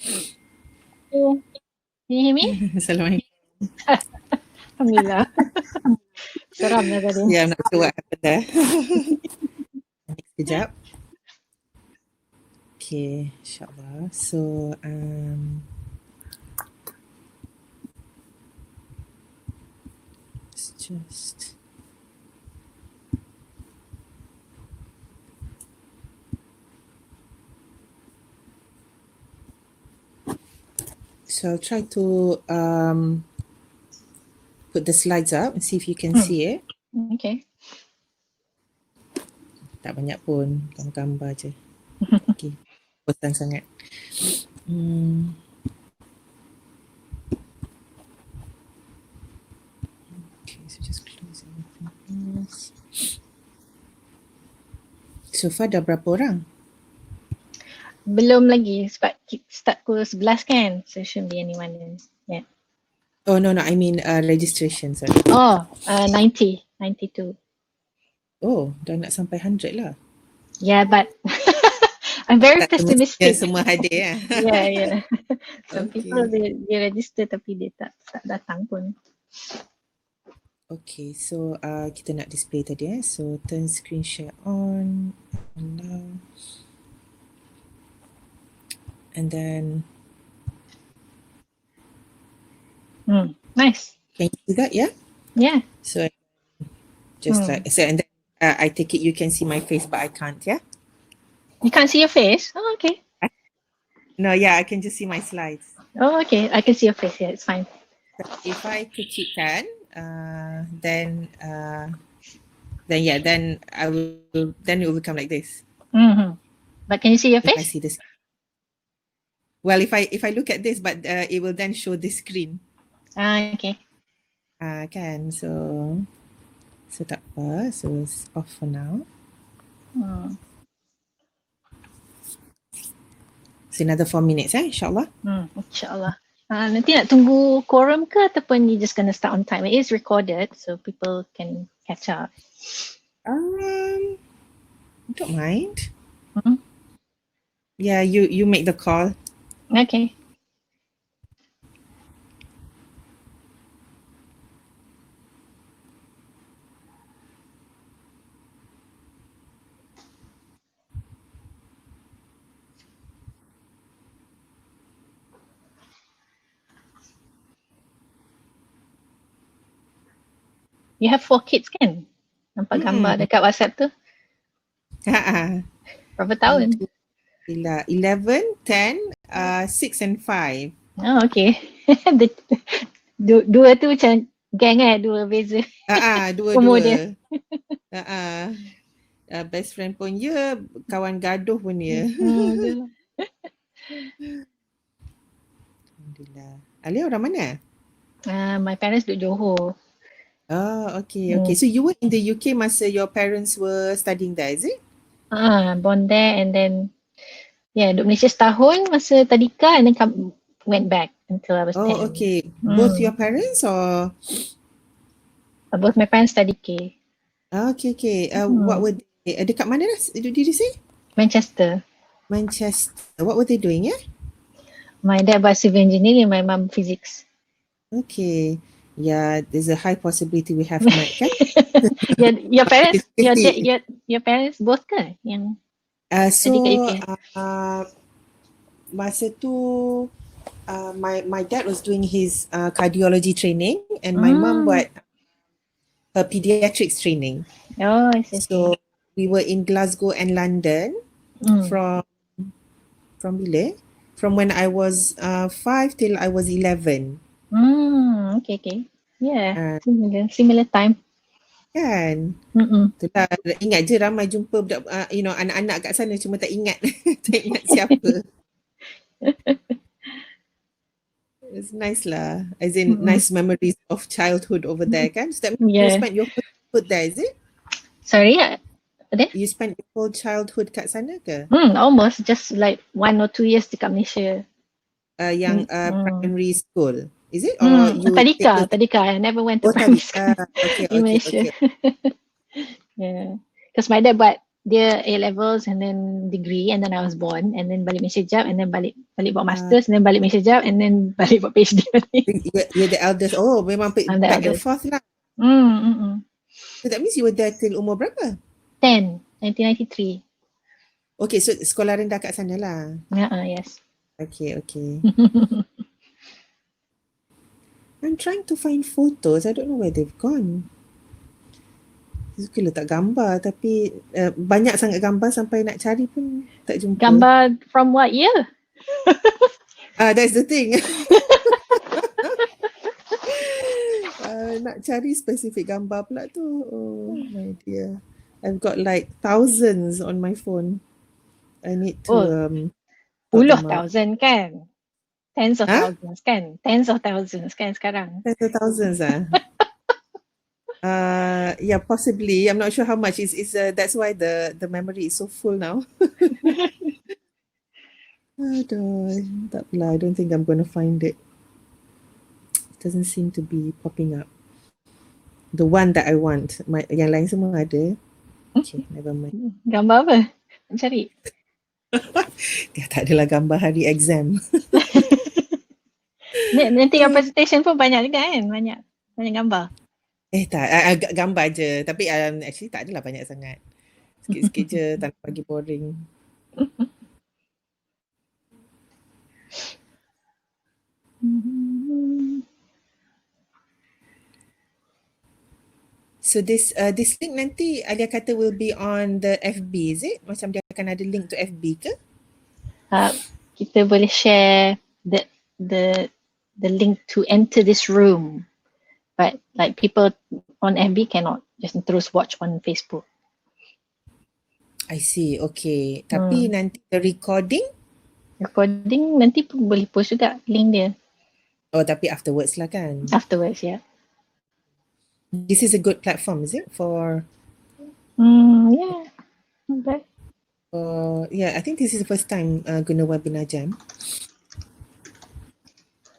Can you hear me? Assalamualaikum. Alhamdulillah. Seram lah tadi. Ya, nak tahu what happened there. Sekejap. Okay, insyaAllah. So, it's just... So I'll try to put the slides up and see if you can see it. Okay. Tak banyak pun, gambar je. Okay, bosan sangat. Okay, so just close everything else. So far dah berapa orang? Belum lagi sebab start pukul 11 kan. So shouldn't be anyone in. Yeah. Oh no, I mean registration, sorry. Oh, 92. Oh, dah nak sampai 100 lah. Yeah, but I'm very pessimistic. Semua hadir ya. Yeah. Some people they register tapi dia tak datang pun. Okay, so kita nak display tadi So turn screen share on. And then Nice. can you see that? Yeah. So just like so, and then I take it you can see my face, but I can't. Yeah. You can't see your face? Oh, okay. No, yeah, I can just see my slides. Oh, okay. I can see your face. Yeah, it's fine. So if I kecilkan, then I will. Then it will become like this. But can you see your If I face? see this. Well, if I look at this, but it will then show this screen. Okay. Kan, so tak apa. So it's off for now. So another 4 minutes, insyaAllah. InsyaAllah. Nanti nak tunggu quorum ke ataupun you just gonna start on time? It is recorded so people can catch up. I don't mind. Yeah, you make the call. Okay. You have 4 kids kan? Nampak gambar dekat WhatsApp tu. Berapa tahun? 11, 10, 6 and 5. Oh, okay. Dua tu macam gang dua beza. Dua-dua. Best friend pun ya, kawan gaduh pun ya. Alhamdulillah. Alia orang mana? My parents duduk Johor. Oh, okay. So you were in the UK masa your parents were studying there, is it? Born there and then duduk Malaysia setahun masa tadika and then went back until I was 10. Oh, okay. Both your parents or? Both my parents study K. Okay. What were they? Dekat mana did you say? Manchester. What were they doing, My dad was civil engineering, my mum physics. Okay. Yeah, there's a high possibility we have met, kan? Your parents, your parents both ke yang so kat UK? Masa tu my dad was doing his cardiology training and my mum buat her pediatrics training. Oh, I see. So we were in Glasgow and London from bila? From when I was 5 till I was 11. Okay. Yeah, similar time. Kan? Itulah, ingat je ramai jumpa budak, anak-anak kat sana cuma tak ingat siapa. It's nice lah. As in nice memories of childhood over there, kan? So that means you spent your childhood there, is it? Sorry? You spent your whole childhood kat sana ke? Almost, just like 1 or 2 years dekat Malaysia. Yang primary school, is it? Or you Tadika. I never went to primary school in Malaysia. Okay. Yeah, because my dad buat dia A levels and then degree and then I was born and then balik Malaysia jap and then balik buat masters and then balik Malaysia jap and then balik buat PhD. You're the eldest. Oh, memang I'm the back and eldest. forth lah. So that means you were there till umur berapa? 1993. Okay, so sekolah rendah kat sana lah. Yes. Okay. I'm trying to find photos. I don't know where they've gone. Suka letak gambar tapi banyak sangat gambar sampai nak cari pun tak jumpa. Gambar from what year? That's the thing. Nak cari spesifik gambar pula tu. Oh my dear. I've got like thousands on my phone. I need to puluh thousand kan? Tens of thousands kan? Tens of thousands kan sekarang? Tens of thousands yeah, possibly. I'm not sure how much. It's that's why the memory is so full now. Aduh, tak apalah. I don't think I'm going to find it. It doesn't seem to be popping up. The one that I want. Yang lain semua ada. Okay, never mind. Gambar apa? Nak cari? Tak adalah gambar hari exam. Nanti presentation pun banyak juga kan? Banyak gambar. Tak, gambar je. Tapi actually tak adalah banyak sangat. Sikit-sikit je, tak bagi boring. So this link nanti Alia kata will be on the FB, is it? Macam dia akan ada link to FB ke? Kita boleh share the link to enter this room. But like people on FB cannot just terus watch on Facebook. I see, okay. Tapi nanti the recording nanti pun boleh post juga link dia. Oh, tapi afterwards lah kan? Afterwards, yeah. This is a good platform, is it? For yeah, not bad. Yeah, I think this is the first time guna webinar jam.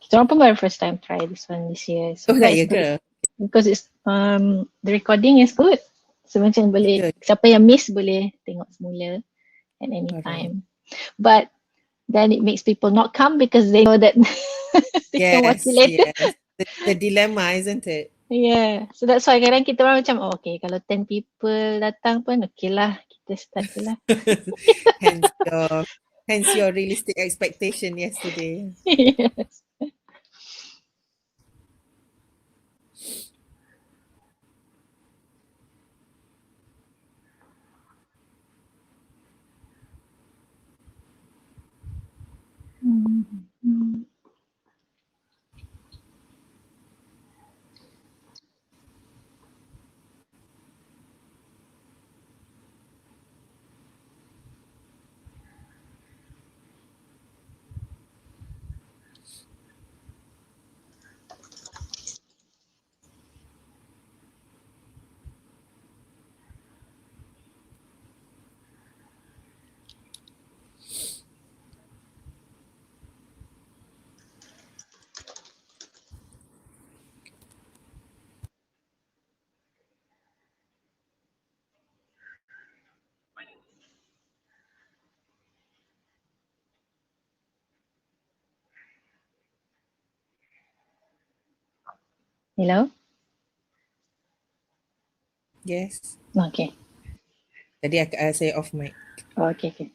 Kita orang pun baru first time try this one this year. So ya ke? Because it's the recording is good. So macam boleh, siapa yang miss boleh tengok semula at any time. But then it makes people not come because they know that they can watch it later. Yes. The dilemma, isn't it? Yeah, so that's why kadang kita orang macam okay, kalau 10 people datang pun okay lah, kita start je lah. hence your realistic expectation yesterday. Yes. Hello? Yes. Okay. Tadi saya off mic. Oh, okay.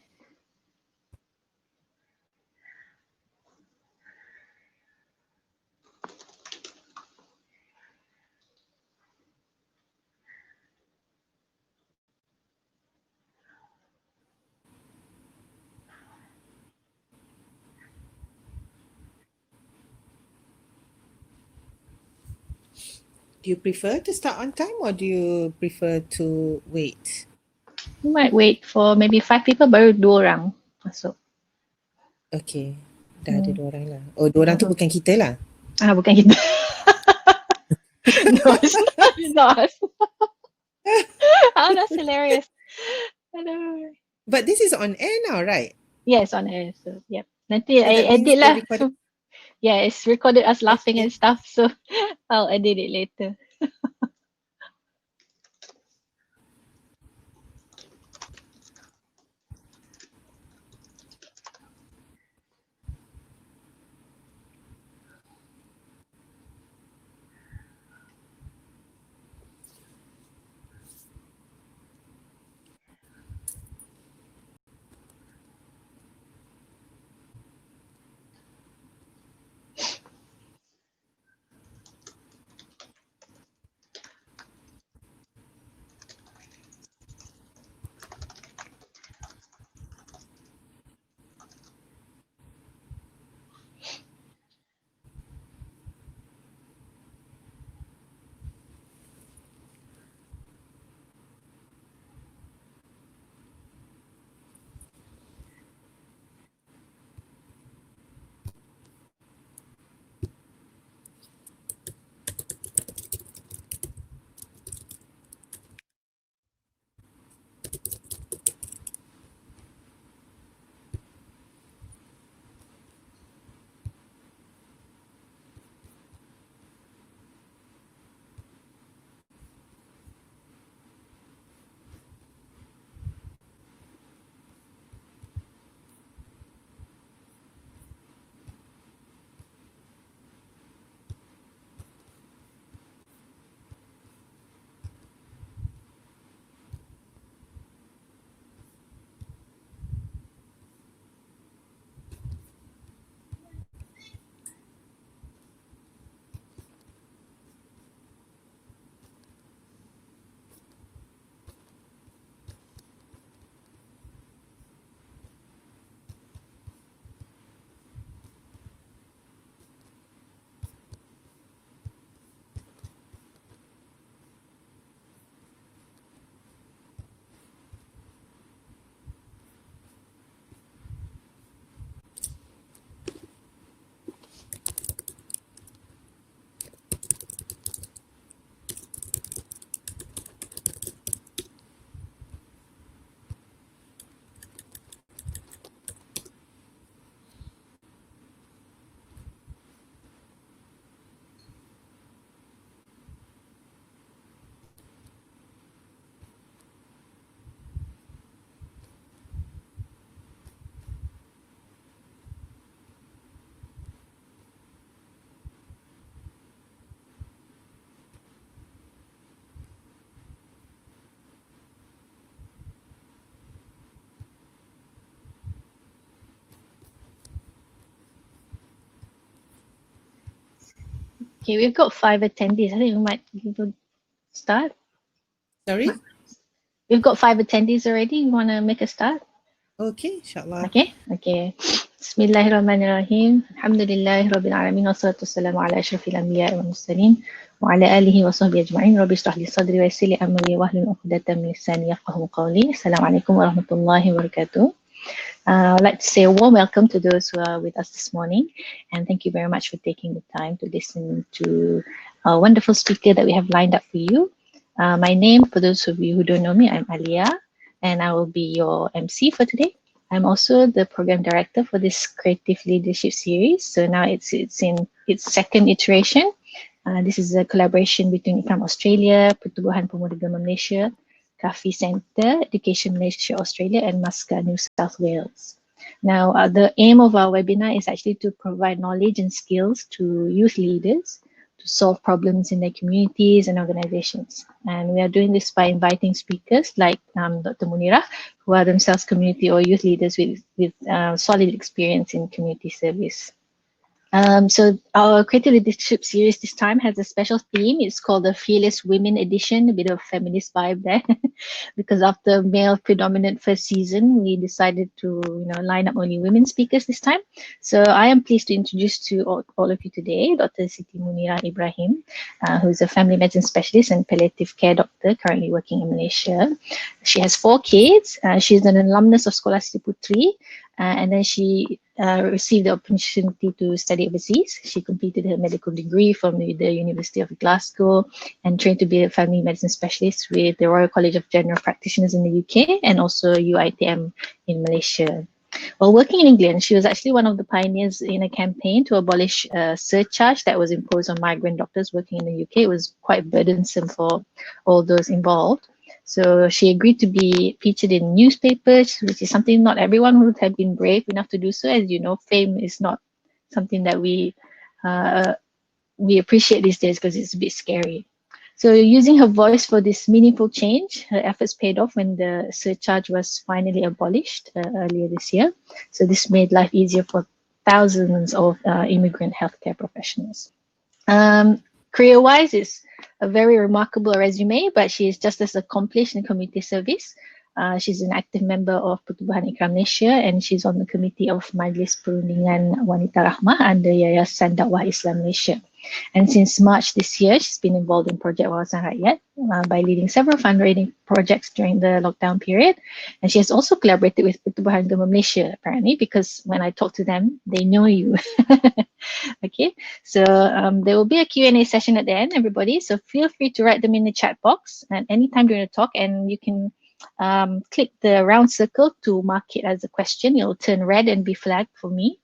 Do you prefer to start on time or do you prefer to wait? You might wait for maybe 5 people baru 2 orang masuk. Okay. Dah ada 2 orang lah. Oh, 2 orang tu bukan kita lah. Bukan kita. No, it's not. Oh, that's hilarious. Hello. But this is on air now, right? Yes, on air. So, yep. Nanti I edit lah. Yeah, it's recorded us laughing and stuff. So, I'll edit it later. Okay, we've got 5 attendees. I think we might start. Sorry? We've got 5 attendees already. You want to make a start? Okay, inshallah. Okay. Bismillahirrahmanirrahim. Alhamdulillahi Rabbil Alamin. Wassalatu wassalamu ala ashrafil anbiya wal mursalin. Wa ala alihi wa sahbihi ajma'in. Rabbi shrah li sadri wa yassir li amri wahlul 'uqdatam min lisani yafqahu qawli. Assalamualaikum warahmatullahi wabarakatuh. I'd like to say a warm welcome to those who are with us this morning, and thank you very much for taking the time to listen to a wonderful speaker that we have lined up for you. My name, for those of you who don't know me, I'm Ayuh, and I will be your MC for today. I'm also the program director for this creative leadership series. So now it's in its second iteration. This is a collaboration between IKRAM Australia, Pertubuhan Pemuda GEMA Malaysia, Kafi Centre, Education Malaysia Australia, and Masca New South Wales. Now, the aim of our webinar is actually to provide knowledge and skills to youth leaders to solve problems in their communities and organizations. And we are doing this by inviting speakers like Dr. Munirah, who are themselves community or youth leaders with solid experience in community service. So our creative leadership series this time has a special theme. It's called the Fearless Women Edition, a bit of feminist vibe there, because after male predominant first season, we decided to line up only women speakers this time. So I am pleased to introduce to all of you today Dr. Siti Munirah Ibrahim, who's a family medicine specialist and palliative care doctor currently working in Malaysia. She has 4 kids. She's an alumnus of Sekolah Siti Puteri, and then she received the opportunity to study overseas. She completed her medical degree from the University of Glasgow and trained to be a family medicine specialist with the Royal College of General Practitioners in the UK and also UITM in Malaysia. While working in England, she was actually one of the pioneers in a campaign to abolish a surcharge that was imposed on migrant doctors working in the UK. It was quite burdensome for all those involved. So she agreed to be featured in newspapers, which is something not everyone would have been brave enough to do so. As you know, fame is not something that we appreciate these days because it's a bit scary. So using her voice for this meaningful change, her efforts paid off when the surcharge was finally abolished earlier this year. So this made life easier for thousands of immigrant healthcare professionals. Career-wise, it's a very remarkable resume, but she is just as accomplished in community service. She's an active member of Pertubuhan IKRAM Malaysia, and she's on the committee of Majlis Perundingan Wanita Rahmah under Yayasan Dakwah Islam Malaysia. And since March this year, she's been involved in Project Wawasan Rakyat by leading several fundraising projects during the lockdown period. And she has also collaborated with Pertubuhan GEMA Malaysia, apparently, because when I talk to them, they know you. Okay, so there will be a Q&A session at the end, everybody. So feel free to write them in the chat box at any time during the talk, and you can click the round circle to mark it as a question. It'll turn red and be flagged for me.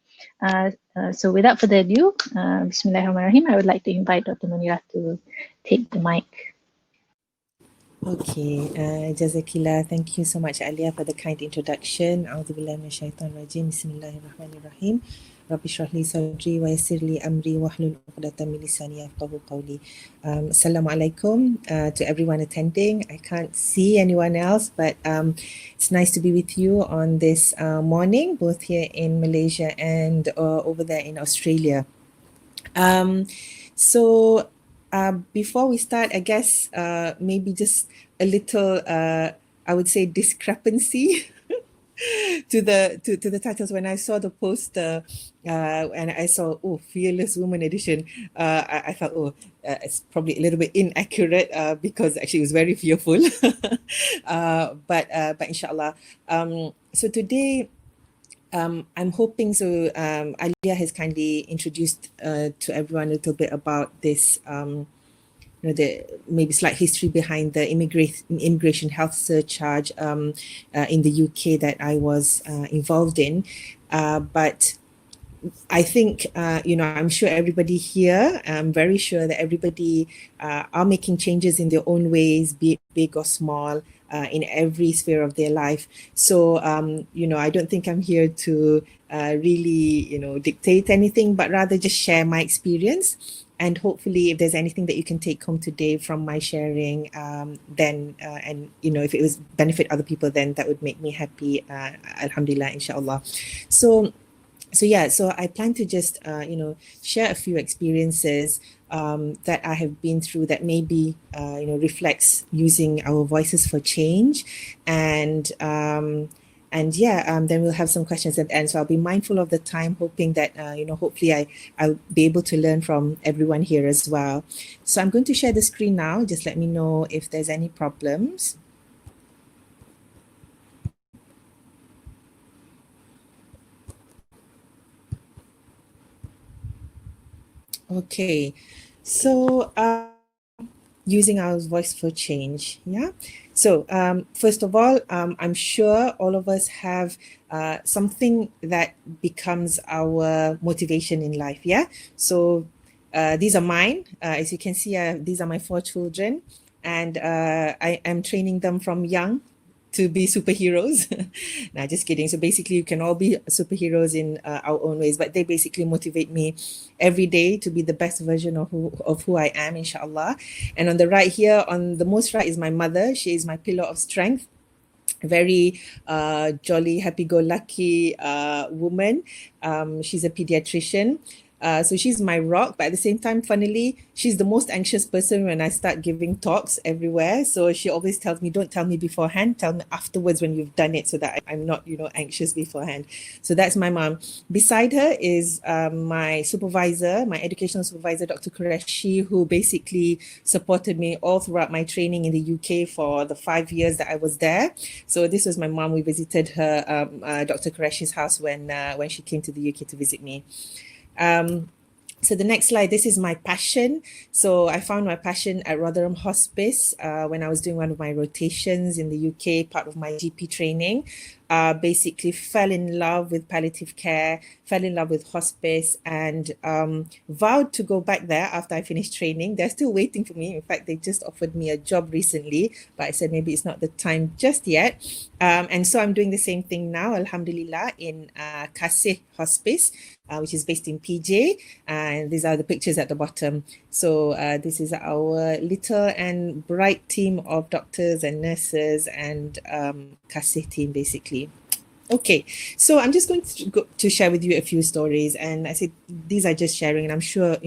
So without further ado, Bismillahirrahmanirrahim, I would like to invite Dr. Munirah to take the mic. Okay, Jazakillah. Thank you so much, Alia, for the kind introduction. A'udzubillahi minasyaitonirrajim. Bismillahirrahmanirrahim. Rabbi shrah li sadri wa yassir li amri wahlul 'uqdatam min lisani yafqahu qawli. Assalamualaikum to everyone attending. I can't see anyone else, but it's nice to be with you on this morning, both here in Malaysia and over there in Australia. So before we start, I guess maybe just a little, I would say, discrepancy to the titles. When I saw the poster and I saw Fearless Woman Edition, I thought it's probably a little bit inaccurate because actually it was very fearful. But inshallah. So today, I'm hoping so. Alia has kindly introduced to everyone a little bit about this, the maybe slight history behind the immigration health surcharge in the UK that I was involved in. But I think, I'm sure everybody here, I'm very sure that everybody are making changes in their own ways, be it big or small, in every sphere of their life. So, I don't think I'm here to really, dictate anything, but rather just share my experience. And hopefully, if there's anything that you can take home today from my sharing, then, if it was benefit other people, then that would make me happy. Alhamdulillah, inshallah. So I plan to just, share a few experiences that I have been through that maybe reflects using our voices for change, and then we'll have some questions at the end. So I'll be mindful of the time, hoping that hopefully I'll be able to learn from everyone here as well. So I'm going to share the screen now. Just let me know if there's any problems. Okay, so using our voice for change. Yeah. So first of all, I'm sure all of us have something that becomes our motivation in life. Yeah. So these are mine. As you can see, these are my 4 children, and I am training them from young to be superheroes. Nah, just kidding. So basically, you can all be superheroes in our own ways, but they basically motivate me every day to be the best version of who I am, inshallah. And on the right here, on the most right, is my mother. She is my pillar of strength. Very jolly, happy-go-lucky woman. She's a pediatrician. So she's my rock, but at the same time, funnily, she's the most anxious person when I start giving talks everywhere. So she always tells me, don't tell me beforehand, tell me afterwards when you've done it, so that I'm not, anxious beforehand. So that's my mom. Beside her is my supervisor, my educational supervisor, Dr. Qureshi, who basically supported me all throughout my training in the UK for the 5 years that I was there. So this was my mom. We visited her, Dr. Qureshi's house when she came to the UK to visit me. So the next slide, this is my passion. So I found my passion at Rotherham Hospice when I was doing one of my rotations in the UK, part of my GP training. Basically fell in love with palliative care, fell in love with hospice, and vowed to go back there after I finished training. They're still waiting for me. In fact, they just offered me a job recently, but I said maybe it's not the time just yet. And so I'm doing the same thing now, alhamdulillah, in Kasih Hospice, which is based in PJ. And these are the pictures at the bottom. So this is our little and bright team of doctors and nurses and Kasih team, basically. Okay, so I'm just going to share with you a few stories, and I said these are just sharing, and I'm sure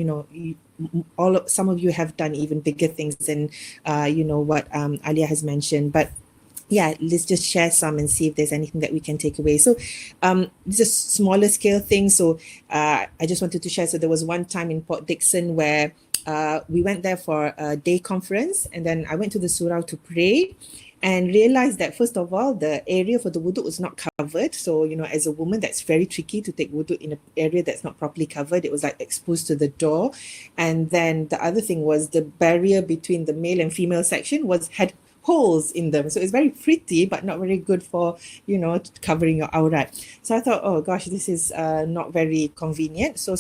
some of you have done even bigger things than what Alia has mentioned, but yeah, let's just share some and see if there's anything that we can take away. So this is a smaller scale thing. So I just wanted to share. So there was one time in Port Dickson where we went there for a day conference, and then I went to the surau to pray and realized that, first of all, the area for the wudu was not covered. So, as a woman, that's very tricky to take wudu in an area that's not properly covered. It was like exposed to the door. And then the other thing was the barrier between the male and female section had holes in them. So it's very pretty, but not very good for, covering your aurat. So I thought, oh gosh, this is not very convenient. So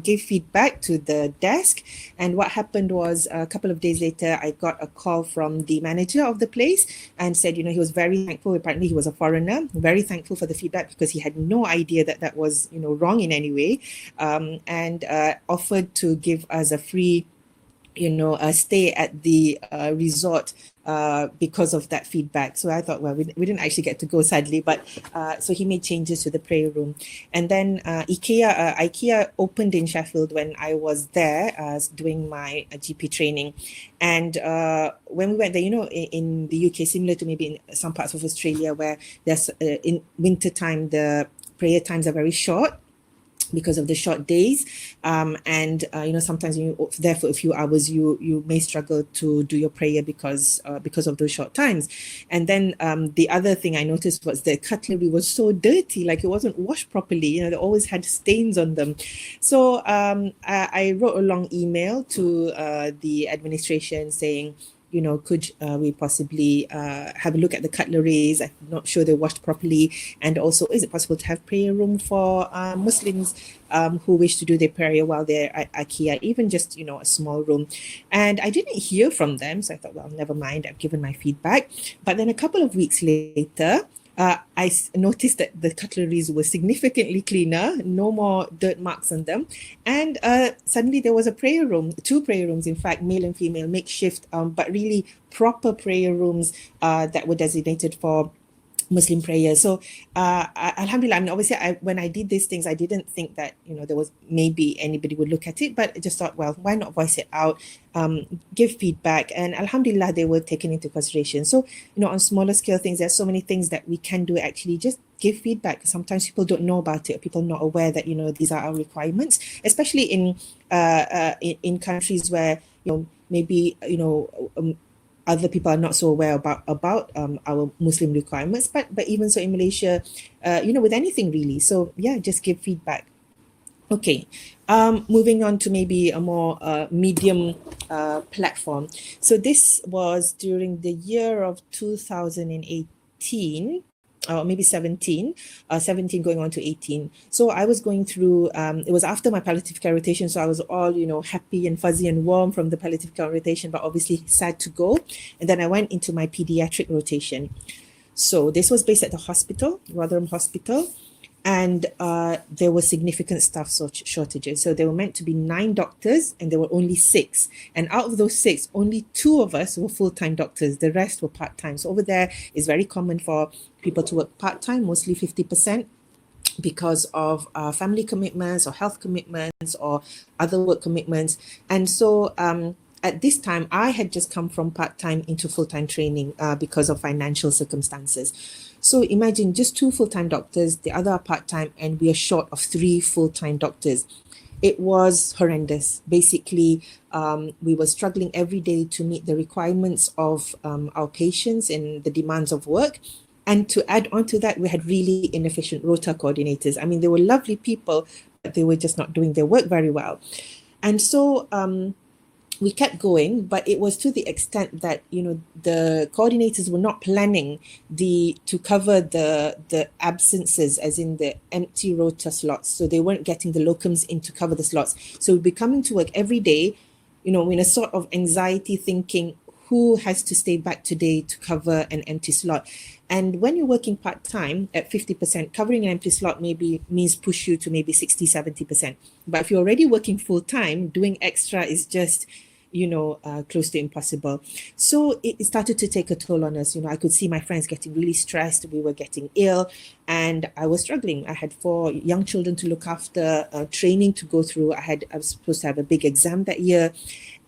gave feedback to the desk. And what happened was a couple of days later, I got a call from the manager of the place and said, he was very thankful. Apparently he was a foreigner, very thankful for the feedback because he had no idea that was, wrong in any way, and offered to give us a free stay at the resort because of that feedback. So I thought, well, we didn't actually get to go, sadly, but so he made changes to the prayer room. And then IKEA opened in Sheffield when I was there doing my GP training. And when we went there, in the UK, similar to maybe in some parts of Australia, where there's in winter time, the prayer times are very short because of the short days, and sometimes when you're there for a few hours, you may struggle to do your prayer because of those short times. And then the other thing I noticed was the cutlery was so dirty, like it wasn't washed properly. They always had stains on them. So I wrote a long email to the administration saying, could we possibly have a look at the cutleries? I'm not sure they're washed properly. And also, is it possible to have prayer room for Muslims who wish to do their prayer while they're at IKEA, even just, a small room? And I didn't hear from them. So I thought, well, never mind. I've given my feedback. But then a couple of weeks later, I noticed that the cutleries were significantly cleaner, no more dirt marks on them. And suddenly there was a prayer room, 2 prayer rooms, in fact, male and female, makeshift, but really proper prayer rooms that were designated for Muslim prayer. So, alhamdulillah, I mean, obviously, when I did these things, I didn't think that, there was maybe anybody would look at it, but I just thought, well, why not voice it out, give feedback, and alhamdulillah, they were taken into consideration. So, on smaller scale things, there's so many things that we can do, actually, just give feedback. Sometimes people don't know about it, people are not aware that, these are our requirements, especially in countries where, maybe, other people are not so aware about our Muslim requirements, but even so in Malaysia, with anything really. So yeah, just give feedback. Okay, moving on to maybe a more medium platform. So this was during the year of 2018. Or maybe 17 going on to 18. So I was going through, it was after my palliative care rotation, so I was all, happy and fuzzy and warm from the palliative care rotation, but obviously sad to go. And then I went into my pediatric rotation. So this was based at the hospital, Rotherham Hospital, and there were significant staff shortages. So there were meant to be 9 doctors and there were only 6. And out of those 6, only 2 of us were full-time doctors. The rest were part-time. So over there, it's very common for people to work part-time, mostly 50%, because of family commitments or health commitments or other work commitments. And so at this time, I had just come from part-time into full-time training because of financial circumstances. So imagine just 2 full-time doctors, the other are part-time, and we are short of 3 full-time doctors. It was horrendous. Basically, we were struggling every day to meet the requirements of our patients and the demands of work. And to add on to that, we had really inefficient rota coordinators. I mean, they were lovely people, but they were just not doing their work very well. And so we kept going, but it was to the extent that, the coordinators were not planning to cover the absences, as in the empty rota slots. So they weren't getting the locums in to cover the slots. So we'd be coming to work every day, in a sort of anxiety, thinking, who has to stay back today to cover an empty slot? And when you're working part-time at 50%, covering an empty slot maybe means push you to maybe 60, 70%. But if you're already working full-time, doing extra is just, close to impossible. So it started to take a toll on us. I could see my friends getting really stressed. We were getting ill and I was struggling. I had 4 young children to look after, training to go through. I was supposed to have a big exam that year.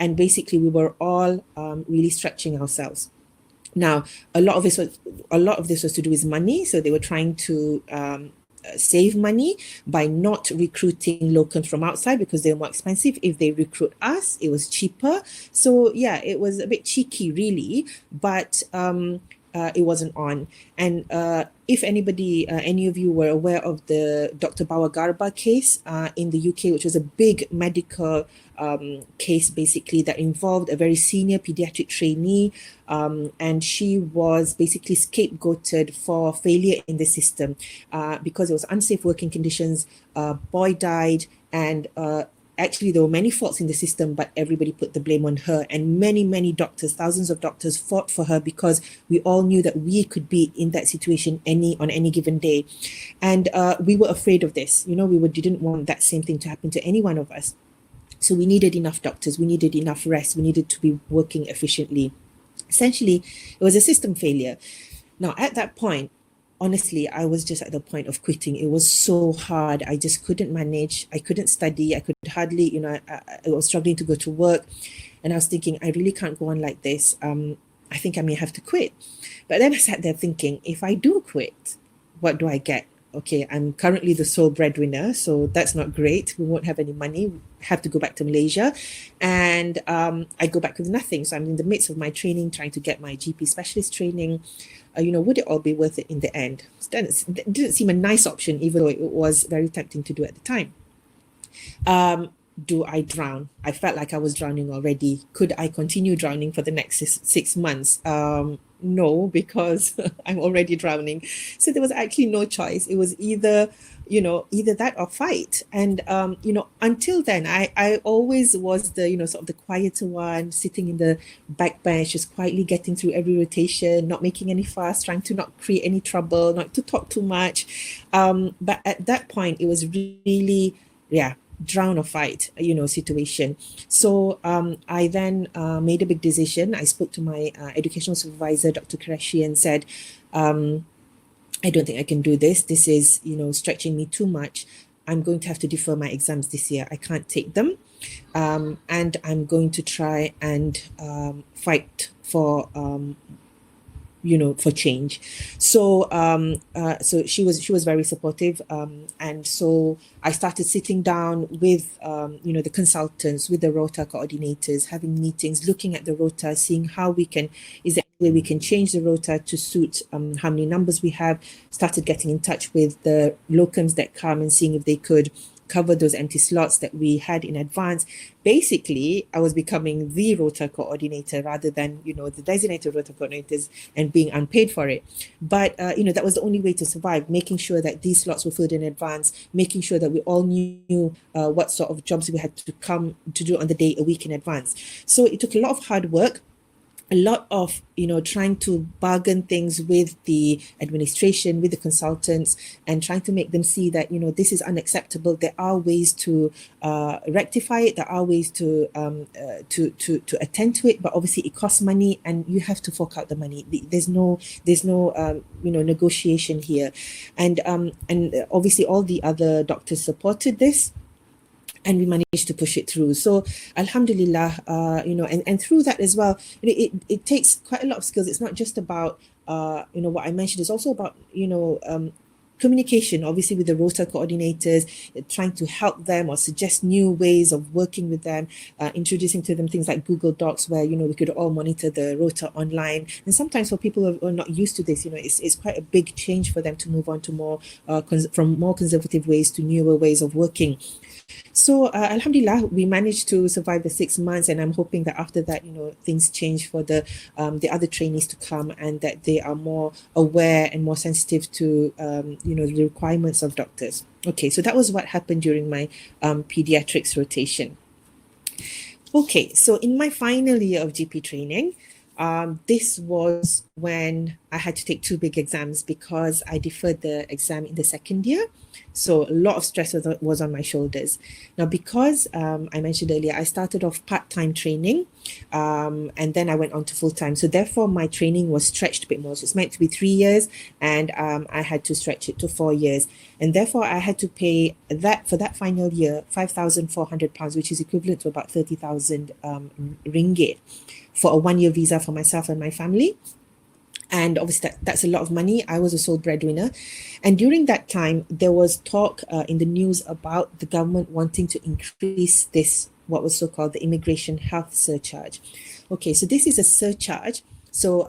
And basically we were all really stretching ourselves. Now, a lot of this was to do with money. So they were trying to save money by not recruiting locums from outside because they're more expensive. If they recruit us, it was cheaper. So yeah, it was a bit cheeky really, but it wasn't on. And if any of you were aware of the Dr. Bawa Garba case in the UK, which was a big medical case basically that involved a very senior pediatric trainee, and she was basically scapegoated for failure in the system because it was unsafe working conditions. Boy died, and actually there were many faults in the system, but everybody put the blame on her. And many doctors, thousands of doctors fought for her because we all knew that we could be in that situation on any given day. And we were afraid of this. We didn't want that same thing to happen to any one of us. So we needed enough doctors, we needed enough rest, we needed to be working efficiently. Essentially, it was a system failure. Now, at that point, honestly, I was just at the point of quitting. It was so hard. I just couldn't manage. I couldn't study. I could hardly, I was struggling to go to work. And I was thinking, I really can't go on like this. I think I may have to quit. But then I sat there thinking, if I do quit, what do I get? Okay, I'm currently the sole breadwinner, so that's not great. We won't have any money. We have to go back to Malaysia. And I go back with nothing. So I'm in the midst of my training, trying to get my GP specialist training. Would it all be worth it in the end? It didn't seem a nice option, even though it was very tempting to do at the time. Do I drown? I felt like I was drowning already. Could I continue drowning for the next 6 months? No, because I'm already drowning. So there was actually no choice. It was either that or fight. And, until then, I always was the, sort of the quieter one, sitting in the back bench, just quietly getting through every rotation, not making any fuss, trying to not create any trouble, not to talk too much. But at that point, it was really, drown or fight, situation. So I then made a big decision. I spoke to my educational supervisor, Dr. Qureshi, and said, I don't think I can do this. This is, stretching me too much. I'm going to have to defer my exams this year. I can't take them. And I'm going to try and fight for for change. So so she was very supportive, and so I started sitting down with the consultants, with the rota coordinators, having meetings, looking at the rota, seeing how we can, is there any way we can change the rota to suit how many numbers we have. Started getting in touch with the locums that come and seeing if they could cover those empty slots that we had in advance. Basically, I was becoming the rota coordinator rather than, the designated rota coordinators and being unpaid for it. But, that was the only way to survive, making sure that these slots were filled in advance, making sure that we all knew what sort of jobs we had to come to do on the day a week in advance. So it took a lot of hard work, a lot of trying to bargain things with the administration, with the consultants, and trying to make them see that this is unacceptable. There are ways to rectify it. There are ways to attend to it, but obviously it costs money, and you have to fork out the money. There's no negotiation here, and obviously all the other doctors supported this. And we managed to push it through. So alhamdulillah, and through that as well, it takes quite a lot of skills. It's not just about, what I mentioned. It's also about, communication, obviously with the rota coordinators, trying to help them or suggest new ways of working with them, introducing to them things like Google Docs, where, we could all monitor the rota online. And sometimes for people who are not used to this, it's quite a big change for them to move on to more, from more conservative ways to newer ways of working. So alhamdulillah, we managed to survive the 6 months, and I'm hoping that after that, things change for the other trainees to come, and that they are more aware and more sensitive to the requirements of doctors. Okay, so that was what happened during my pediatrics rotation. Okay, so in my final year of GP training, this was when I had to take 2 big exams because I deferred the exam in the second year. So a lot of stress was on my shoulders. Now, because I mentioned earlier, I started off part-time training, and then I went on to full-time. So therefore, my training was stretched a bit more. So it's meant to be 3 years, and I had to stretch it to 4 years. And therefore, I had to pay that for that final year, £5,400, which is equivalent to about 30,000 ringgit for a 1-year visa for myself and my family. And obviously that's a lot of money. I was a sole breadwinner. And during that time, there was talk in the news about the government wanting to increase this, what was so-called the immigration health surcharge. Okay, so this is a surcharge. So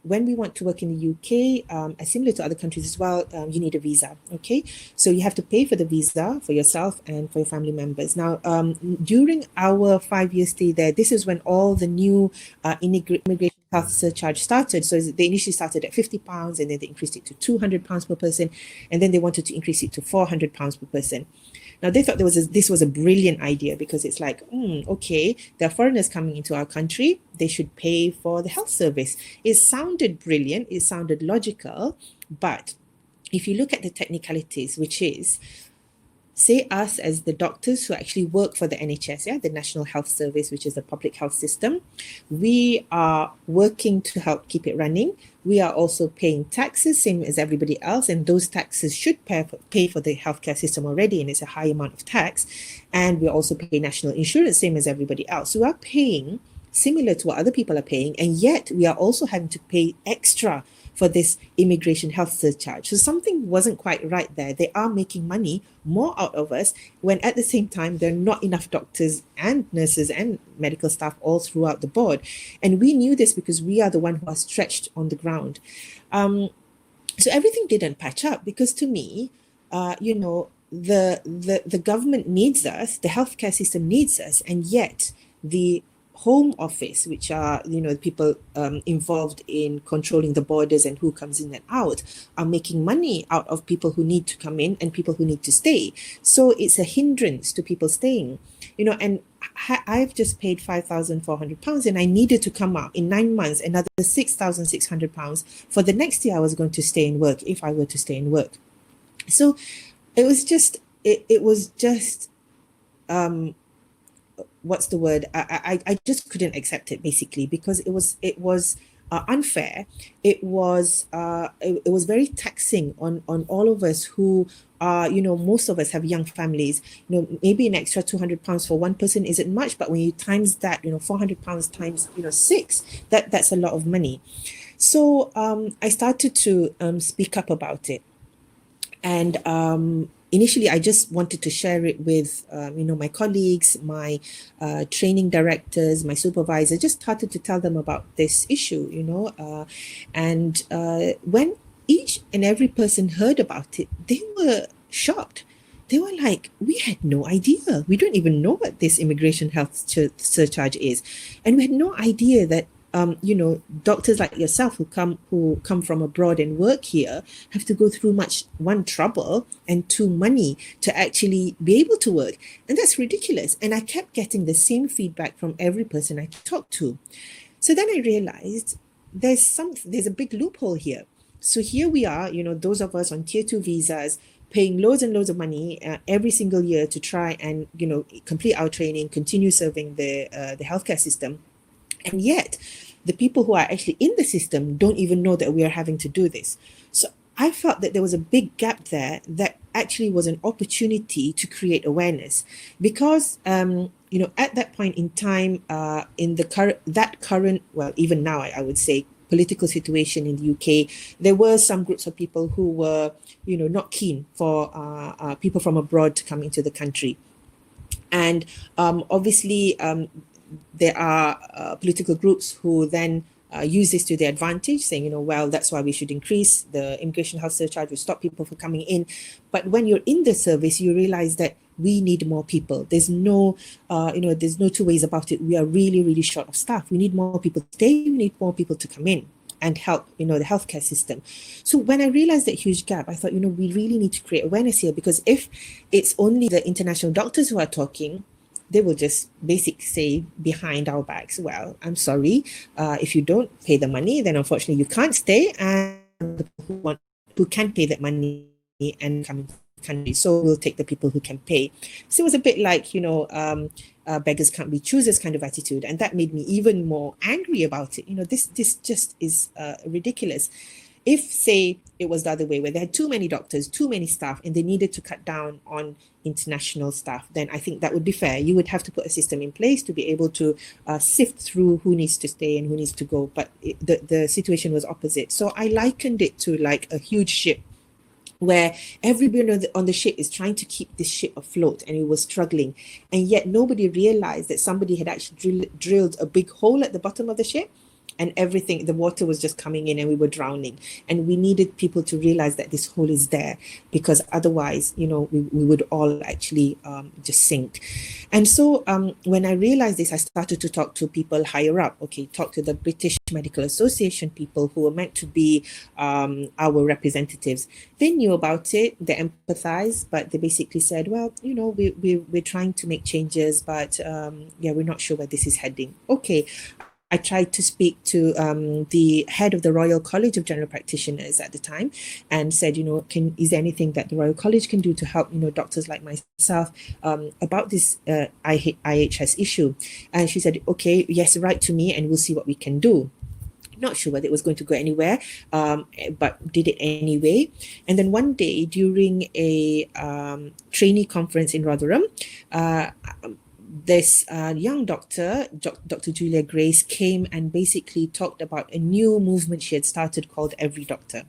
when we want to work in the UK, similar to other countries as well, you need a visa, okay? So you have to pay for the visa for yourself and for your family members. Now, during our 5-year stay there, this is when all the new immigration health surcharge started. So they initially started at £50, and then they increased it to £200 per person, and then they wanted to increase it to £400 per person. Now, they thought this was a brilliant idea because it's like, okay, there are foreigners coming into our country, they should pay for the health service. It sounded brilliant, it sounded logical, but if you look at the technicalities, which is, say us as the doctors who actually work for the NHS, the National Health Service, which is the public health system, we are working to help keep it running. We are also paying taxes, same as everybody else, and those taxes should pay for the healthcare system already, and it's a high amount of tax. And we also pay national insurance, same as everybody else. So we are paying similar to what other people are paying, and yet we are also having to pay extra for this immigration health surcharge. So something wasn't quite right there. They are making money more out of us when at the same time there are not enough doctors and nurses and medical staff all throughout the board. And we knew this because we are the one who are stretched on the ground. So everything didn't patch up because to me, the government needs us, the healthcare system needs us, and yet the Home Office, which are people involved in controlling the borders and who comes in and out, are making money out of people who need to come in and people who need to stay. So it's a hindrance to people staying, and I've just paid £5,400, and I needed to come out in 9 months another £6,600 for the next year I was going to stay and work, if I were to stay and work. So it was just what's the word? I just couldn't accept it, basically, because it was unfair. It was very taxing on all of us who are, most of us have young families. Maybe an extra £200 for one person isn't much, but when you times that, £400 times, 6, that's a lot of money. So I started to speak up about it. And initially, I just wanted to share it with, my colleagues, my training directors, my supervisor, just started to tell them about this issue, and when each and every person heard about it, they were shocked. They were like, we had no idea. We don't even know what this immigration health surcharge is. And we had no idea that doctors like yourself who come from abroad and work here have to go through one, trouble, and 2, money to actually be able to work. And that's ridiculous. And I kept getting the same feedback from every person I talked to. So then I realized there's a big loophole here. So here we are, those of us on tier 2 visas, paying loads and loads of money every single year to try and, complete our training, continue serving the healthcare system. And yet, the people who are actually in the system don't even know that we are having to do this. So I felt that there was a big gap there that actually was an opportunity to create awareness. Because, at that point in time, in the current, well, even now, I would say, political situation in the UK, there were some groups of people who were, not keen for people from abroad to come into the country. And obviously, there are political groups who then use this to their advantage, saying, well, that's why we should increase the immigration health surcharge, to stop people from coming in. But when you're in the service, you realize that we need more people. There's no, there's no two ways about it. We are really, really short of staff. We need more people to stay. We need more people to come in and help, the healthcare system. So when I realized that huge gap, I thought, we really need to create awareness here, because if it's only the international doctors who are talking, they will just basically say behind our backs, well, I'm sorry, if you don't pay the money, then unfortunately you can't stay, and the people who can pay that money and come into the country, so we'll take the people who can pay. So it was a bit like, beggars can't be choosers kind of attitude, and that made me even more angry about it. This just is ridiculous. If, say, it was the other way, where they had too many doctors, too many staff, and they needed to cut down on international staff, then I think that would be fair. You would have to put a system in place to be able to sift through who needs to stay and who needs to go. But the situation was opposite. So I likened it to like a huge ship, where everybody on the ship is trying to keep this ship afloat, and it was struggling. And yet nobody realized that somebody had actually drilled a big hole at the bottom of the ship, and everything, the water was just coming in and we were drowning. And we needed people to realize that this hole is there, because otherwise, we would all actually just sink. And so when I realized this, I started to talk to people higher up. Talk to the British Medical Association people who were meant to be our representatives. They knew about it, they empathized, but they basically said, well, we're trying to make changes, but we're not sure where this is heading. I tried to speak to the head of the Royal College of General Practitioners at the time, and said, is there anything that the Royal College can do to help, doctors like myself about this IHS issue? And she said, okay, yes, write to me and we'll see what we can do. Not sure whether it was going to go anywhere, but did it anyway. And then one day during a trainee conference in Rotherham, this young doctor, Dr. Julia Grace, came and basically talked about a new movement she had started called Every Doctor.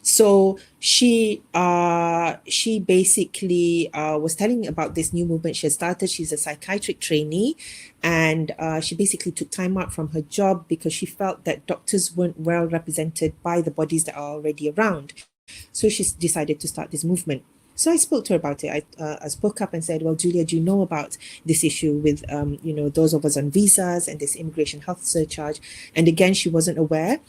So she basically was telling about this new movement she had started. She's a psychiatric trainee, and she basically took time out from her job because she felt that doctors weren't well represented by the bodies that are already around. So she decided to start this movement. So I spoke to her about it. I spoke up and said, well, Julia, do you know about this issue with, those of us on visas and this immigration health surcharge? And again, she wasn't aware.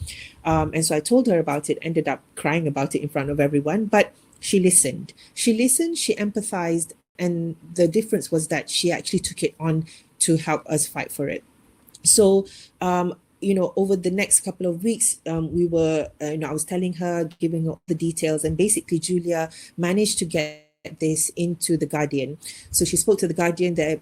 And so I told her about it, ended up crying about it in front of everyone. But she listened. She empathized. And the difference was that she actually took it on to help us fight for it. So, over the next couple of weeks, we were, I was telling her, giving her the details, and basically Julia managed to get this into the Guardian. So she spoke to the Guardian. They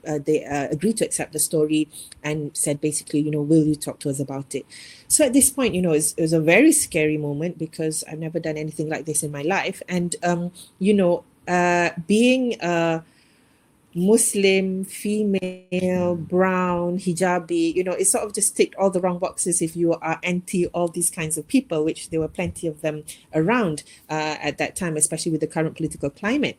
agreed to accept the story and said basically, will you talk to us about it? So at this point, it was a very scary moment because I've never done anything like this in my life. And, being a Muslim, female, brown, hijabi, it sort of just ticked all the wrong boxes if you are anti all these kinds of people, which there were plenty of them around at that time, especially with the current political climate.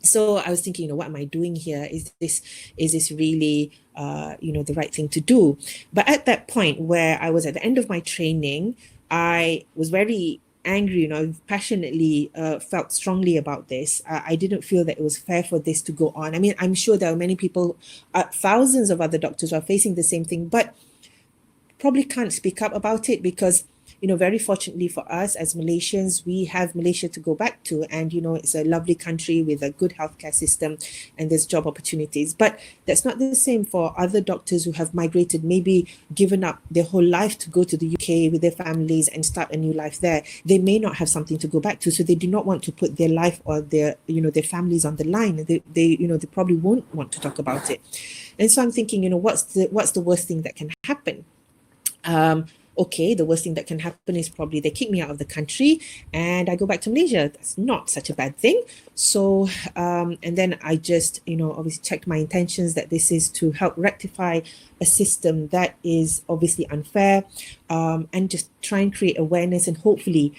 So I was thinking, what am I doing here? Is this really, the right thing to do? But at that point where I was at the end of my training, I was very angry, passionately felt strongly about this. I didn't feel that it was fair for this to go on. I mean, I'm sure there are many people, thousands of other doctors who are facing the same thing, but probably can't speak up about it because, very fortunately for us as Malaysians, we have Malaysia to go back to. And, it's a lovely country with a good healthcare system and there's job opportunities. But that's not the same for other doctors who have migrated, maybe given up their whole life to go to the UK with their families and start a new life there. They may not have something to go back to. So they do not want to put their life or their families on the line. They probably won't want to talk about it. And so I'm thinking, what's the worst thing that can happen? Okay, the worst thing that can happen is probably they kick me out of the country and I go back to Malaysia. That's not such a bad thing. So, and then I just, obviously checked my intentions that this is to help rectify a system that is obviously unfair, and just try and create awareness and hopefully,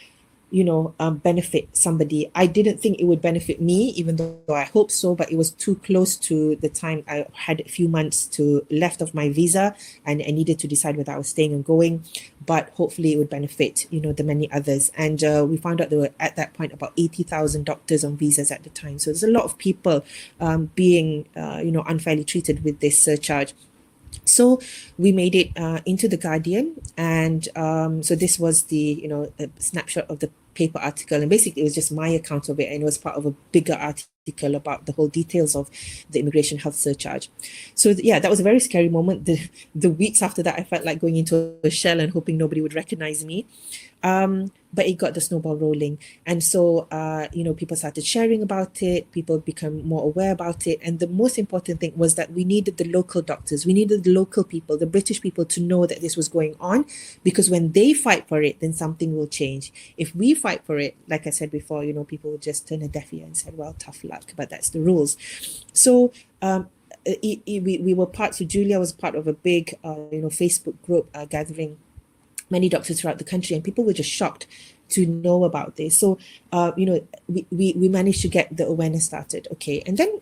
benefit somebody. I didn't think it would benefit me, even though I hope so, but it was too close to the time. I had a few months left of my visa and I needed to decide whether I was staying and going, but hopefully it would benefit, the many others. And we found out there were at that point about 80,000 doctors on visas at the time. So there's a lot of people being, unfairly treated with this surcharge. So we made it into the Guardian, and so this was the a snapshot of the paper article, and basically it was just my account of it, and it was part of a bigger article about the whole details of the immigration health surcharge. So that was a very scary moment. The weeks after that, I felt like going into a shell and hoping nobody would recognize me. But it got the snowball rolling. And so, people started sharing about it, people become more aware about it. And the most important thing was that we needed the local doctors, we needed the local people, the British people to know that this was going on, because when they fight for it, then something will change. If we fight for it, like I said before, people would just turn a deaf ear and say, well, tough luck, but that's the rules. So, we were so Julia was part of a big, Facebook group gathering many doctors throughout the country, and people were just shocked to know about this. So, we managed to get the awareness started. Okay. And then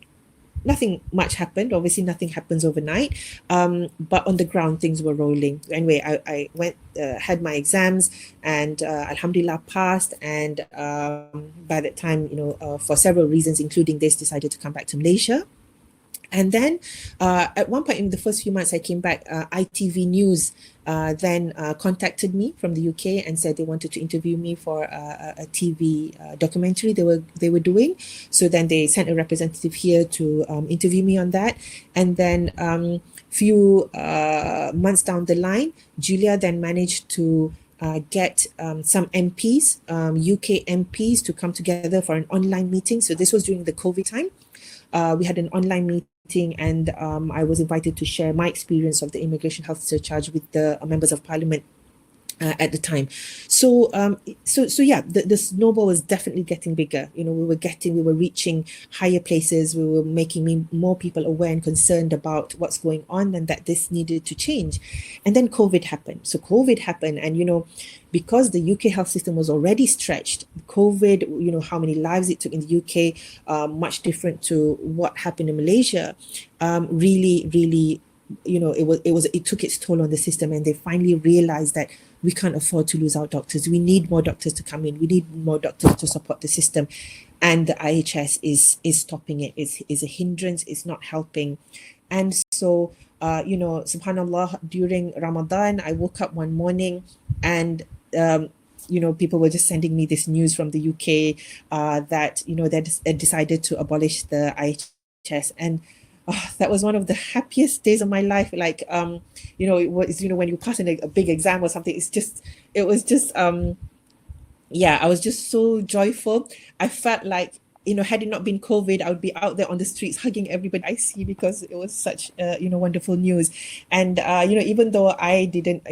nothing much happened. Obviously, nothing happens overnight. But on the ground, things were rolling. Anyway, I went, had my exams and alhamdulillah passed. And by that time, for several reasons, including this, decided to come back to Malaysia. And then at one point in the first few months I came back, ITV News then contacted me from the UK and said they wanted to interview me for a TV documentary they were doing. So then they sent a representative here to interview me on that. And then few months down the line, Julia then managed to get some MPs, UK MPs, to come together for an online meeting. So this was during the COVID time. We had an online meeting, and I was invited to share my experience of the immigration health surcharge with the members of parliament at the time. So the snowball was definitely getting bigger. We were reaching higher places. We were making more people aware and concerned about what's going on, and that this needed to change. And then COVID happened. So COVID happened, and because the UK health system was already stretched, COVID, how many lives it took in the UK, much different to what happened in Malaysia, really, it took its toll on the system, and they finally realized that we can't afford to lose our doctors. We need more doctors to come in. We need more doctors to support the system. And the IHS is stopping it, is a hindrance, it's not helping. And so, subhanAllah, during Ramadan, I woke up one morning and, people were just sending me this news from the UK that, they decided to abolish the IHS. And that was one of the happiest days of my life. Like, it was, when you pass in a big exam or something, I was just so joyful. I felt like had it not been COVID, I would be out there on the streets hugging everybody I see, because it was such, wonderful news. And, even though I didn't,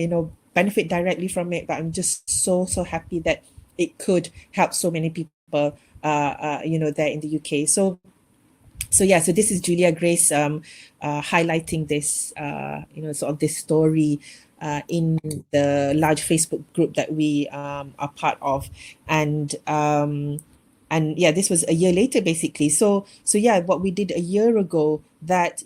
benefit directly from it, but I'm just so, so happy that it could help so many people, there in the UK. So this is Julia Grace highlighting this, sort of this story in the large Facebook group that we are part of. And yeah, this was a year later, basically. So yeah, what we did a year ago that,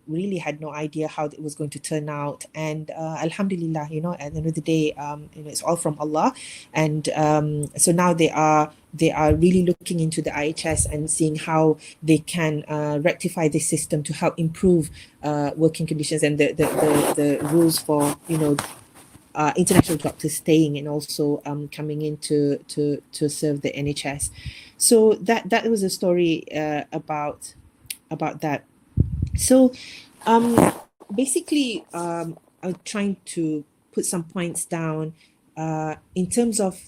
really had no idea how it was going to turn out. And Alhamdulillah, at the end of the day, it's all from Allah. And so now they are really looking into the IHS and seeing how they can rectify this system to help improve working conditions and the rules for, international doctors staying and also coming in to serve the NHS. So that was a story about that. So basically, I'm trying to put some points down in terms of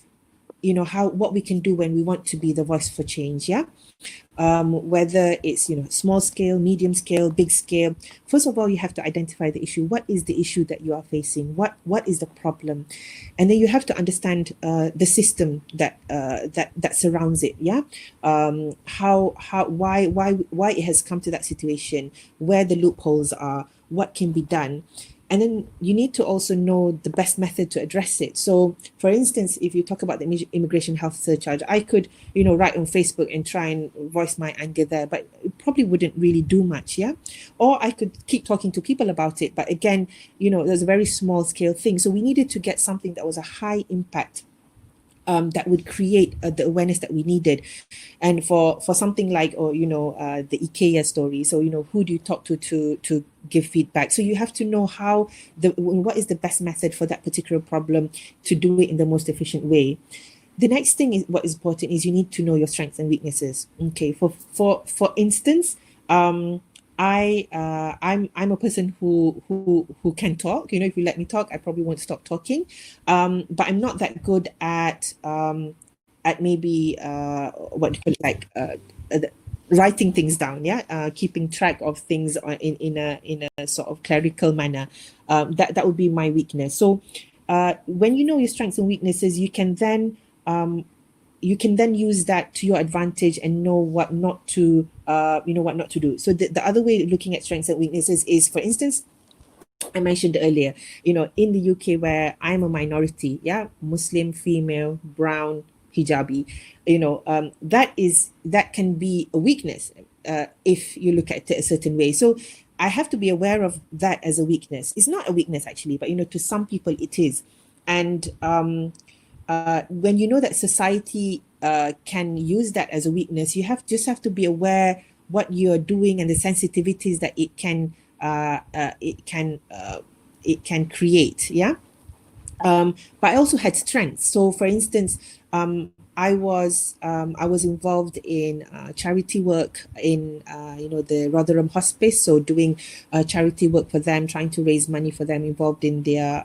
what we can do when we want to be the voice for change. Yeah. Whether it's small scale, medium scale, big scale. First of all, you have to identify the issue. What is the issue that you are facing? What is the problem? And then you have to understand the system that surrounds it. Yeah, why it has come to that situation, where the loopholes are, what can be done. And then you need to also know the best method to address it. So, for instance, if you talk about the immigration health surcharge, I could, write on Facebook and try and voice my anger there, but it probably wouldn't really do much, yeah? Or I could keep talking to people about it, but again, there's a very small scale thing. So we needed to get something that was a high impact, that would create the awareness that we needed. And for something like, the IKEA story, so, who do you talk to give feedback? So you have to know what is the best method for that particular problem to do it in the most efficient way. The next thing is, what is important is you need to know your strengths and weaknesses. Okay, for instance, I'm a person who can talk. If you let me talk, I probably won't stop talking. But I'm not that good at maybe what do you call it, writing things down. Yeah, keeping track of things in a sort of clerical manner. That would be my weakness. So when you know your strengths and weaknesses, you can then use that to your advantage and know what not to do. So the other way of looking at strengths and weaknesses is, for instance, I mentioned earlier, in the UK, where I'm a minority, yeah, Muslim, female, brown, hijabi, that can be a weakness if you look at it a certain way. So I have to be aware of that as a weakness. It's not a weakness actually, but to some people it is. And when you know that society can use that as a weakness, you just have to be aware what you're doing and the sensitivities that it can create. Yeah. But I also had strengths. So, for instance, I was involved in charity work in the Rotherham Hospice, so doing charity work for them, trying to raise money for them, involved in their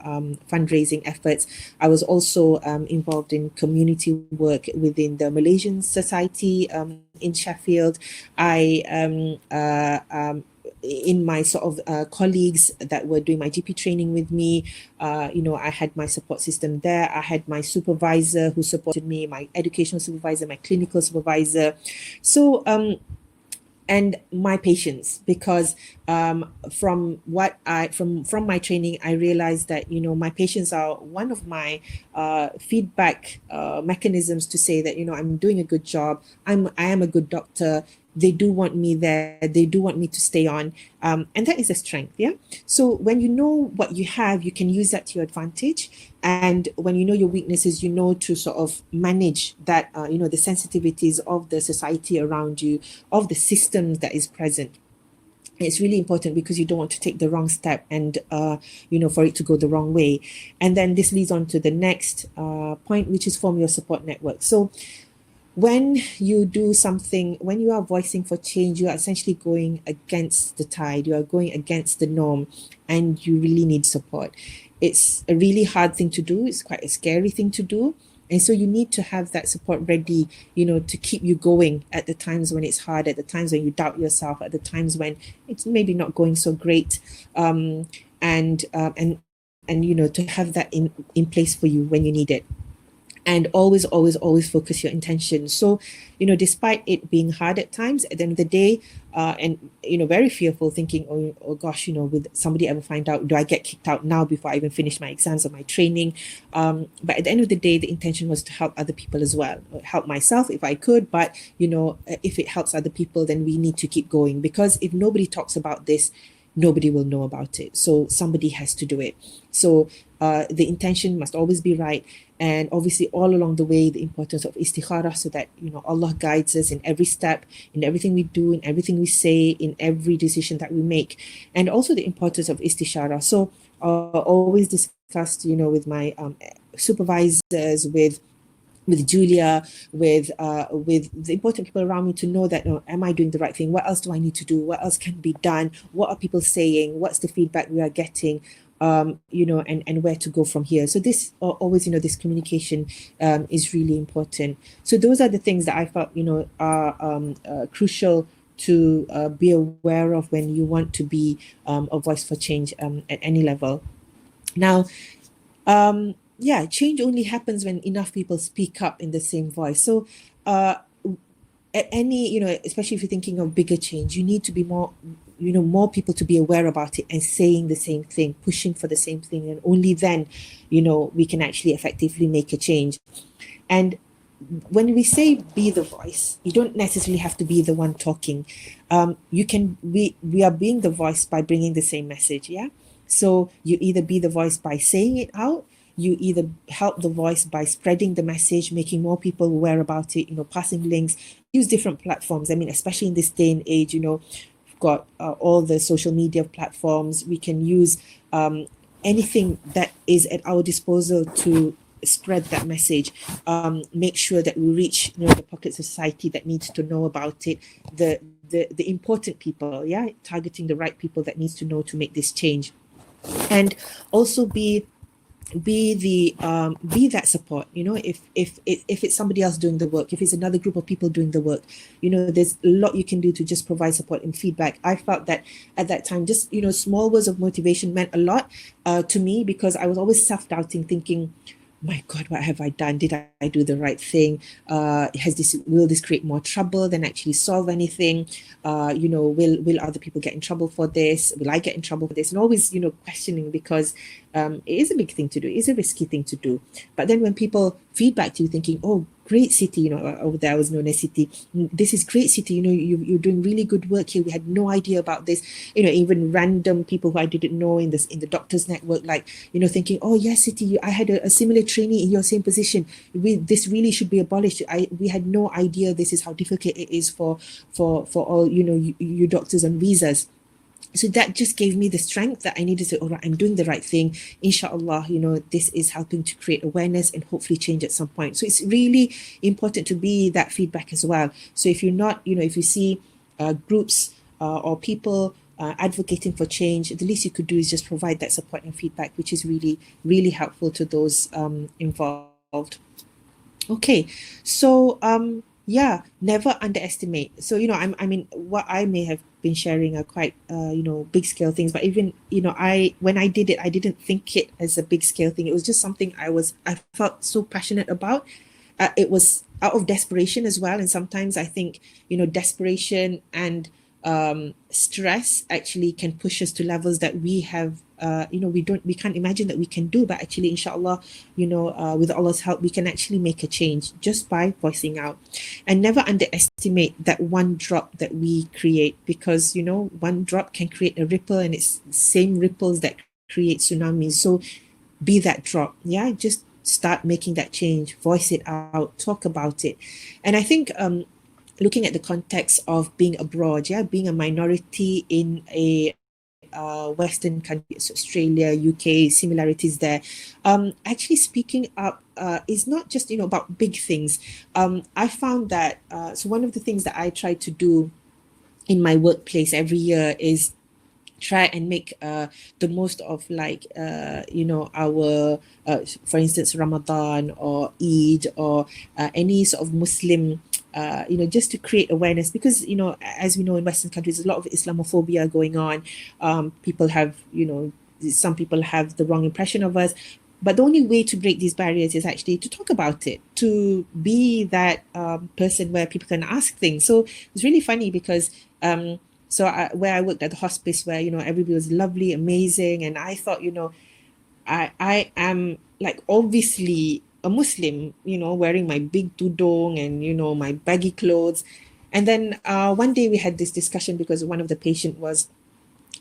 fundraising efforts. I was also involved in community work within the Malaysian Society in Sheffield. In my sort of colleagues that were doing my GP training with me, I had my support system there. I had my supervisor who supported me, my educational supervisor, my clinical supervisor. So, and my patients, because from my training, I realized that my patients are one of my feedback mechanisms to say that I'm doing a good job. I am a good doctor. They do want me there. They do want me to stay on. And that is a strength, yeah? So when you know what you have, you can use that to your advantage. And when you know your weaknesses, to sort of manage that, the sensitivities of the society around you, of the system that is present. It's really important because you don't want to take the wrong step and, for it to go the wrong way. And then this leads on to the next point, which is form your support network. So when you do something, when you are voicing for change, you are essentially going against the tide, you are going against the norm, and you really need support. It's a really hard thing to do. It's quite a scary thing to do. And so you need to have that support ready, to keep you going at the times when it's hard, at the times when you doubt yourself, at the times when it's maybe not going so great. And to have that in place for you when you need it. And always, always, always focus your intention. So, despite it being hard at times, at the end of the day, and very fearful, thinking, oh gosh, will somebody ever find out? Do I get kicked out now before I even finish my exams or my training? But at the end of the day, the intention was to help other people as well, help myself if I could. But if it helps other people, then we need to keep going, because if nobody talks about this, nobody will know about it. So somebody has to do it. So the intention must always be right. And obviously all along the way, the importance of istikharah, so that, Allah guides us in every step, in everything we do, in everything we say, in every decision that we make. And also the importance of istishara. So always discussed, with my supervisors, with Julia, with the important people around me, to know that, am I doing the right thing? What else do I need to do? What else can be done? What are people saying? What's the feedback we are getting? And where to go from here. So this always, this communication is really important. So those are the things that I felt, are crucial to be aware of when you want to be a voice for change at any level. Now, change only happens when enough people speak up in the same voice. So at any, especially if you're thinking of bigger change, you need to be more people to be aware about it and saying the same thing, pushing for the same thing. And only then, we can actually effectively make a change. And when we say be the voice, you don't necessarily have to be the one talking. We are being the voice by bringing the same message. Yeah. So you either be the voice by saying it out, you either help the voice by spreading the message, making more people aware about it, passing links, use different platforms. I mean, especially in this day and age, we've got all the social media platforms. We can use anything that is at our disposal to spread that message. Make sure that we reach, the pockets of society that needs to know about it, the important people, targeting the right people that needs to know to make this change. And also be that support. If it's somebody else doing the work, if it's another group of people doing the work, there's a lot you can do to just provide support and feedback. I felt that at that time, just small words of motivation meant a lot to me, because I was always self-doubting, thinking, my God, what have I done? Did I do the right thing? Will this create more trouble than actually solve anything? Will other people get in trouble for this? Will I get in trouble for this? And always, questioning, because it is a big thing to do. It is a risky thing to do. But then when people feedback to you, thinking, oh, great city, over there I was known as city. This is great city. You're doing really good work here. We had no idea about this. Even random people who I didn't know in the doctors network, like, thinking, oh yes, city, I had a similar trainee in your same position. This really should be abolished. We had no idea this is how difficult it is for all, you doctors on visas. So that just gave me the strength that I needed to, all right, I'm doing the right thing. Inshallah, this is helping to create awareness and hopefully change at some point. So it's really important to be that feedback as well. So if you're not, if you see groups or people advocating for change, the least you could do is just provide that support and feedback, which is really, really helpful to those involved. Okay, so never underestimate. So I mean, what I may have been sharing are quite big scale things, but even when I did it, I didn't think it as a big scale thing. It was just something I felt so passionate about. It was out of desperation as well, and sometimes I think desperation and stress actually can push us to levels that we have we can't imagine that we can do, but actually inshallah, with Allah's help, we can actually make a change just by voicing out. And never underestimate that one drop that we create, because one drop can create a ripple, and it's the same ripples that create tsunamis. So be that drop. Just start making that change, voice it out, talk about it. And I think looking at the context of being abroad, being a minority in a Western countries, Australia, UK, similarities there. Actually speaking up is not just, about big things. I found that, so one of the things that I try to do in my workplace every year is try and make the most of, like, our, for instance, Ramadan or Eid or any sort of Muslim, just to create awareness, because, as we know, in Western countries, a lot of Islamophobia going on. People have, some people have the wrong impression of us. But the only way to break these barriers is actually to talk about it, to be that person where people can ask things. So it's really funny because where I worked at the hospice, where, everybody was lovely, amazing. And I thought, I am, like, obviously a Muslim, wearing my big tudung and, my baggy clothes. And then one day we had this discussion because one of the patient was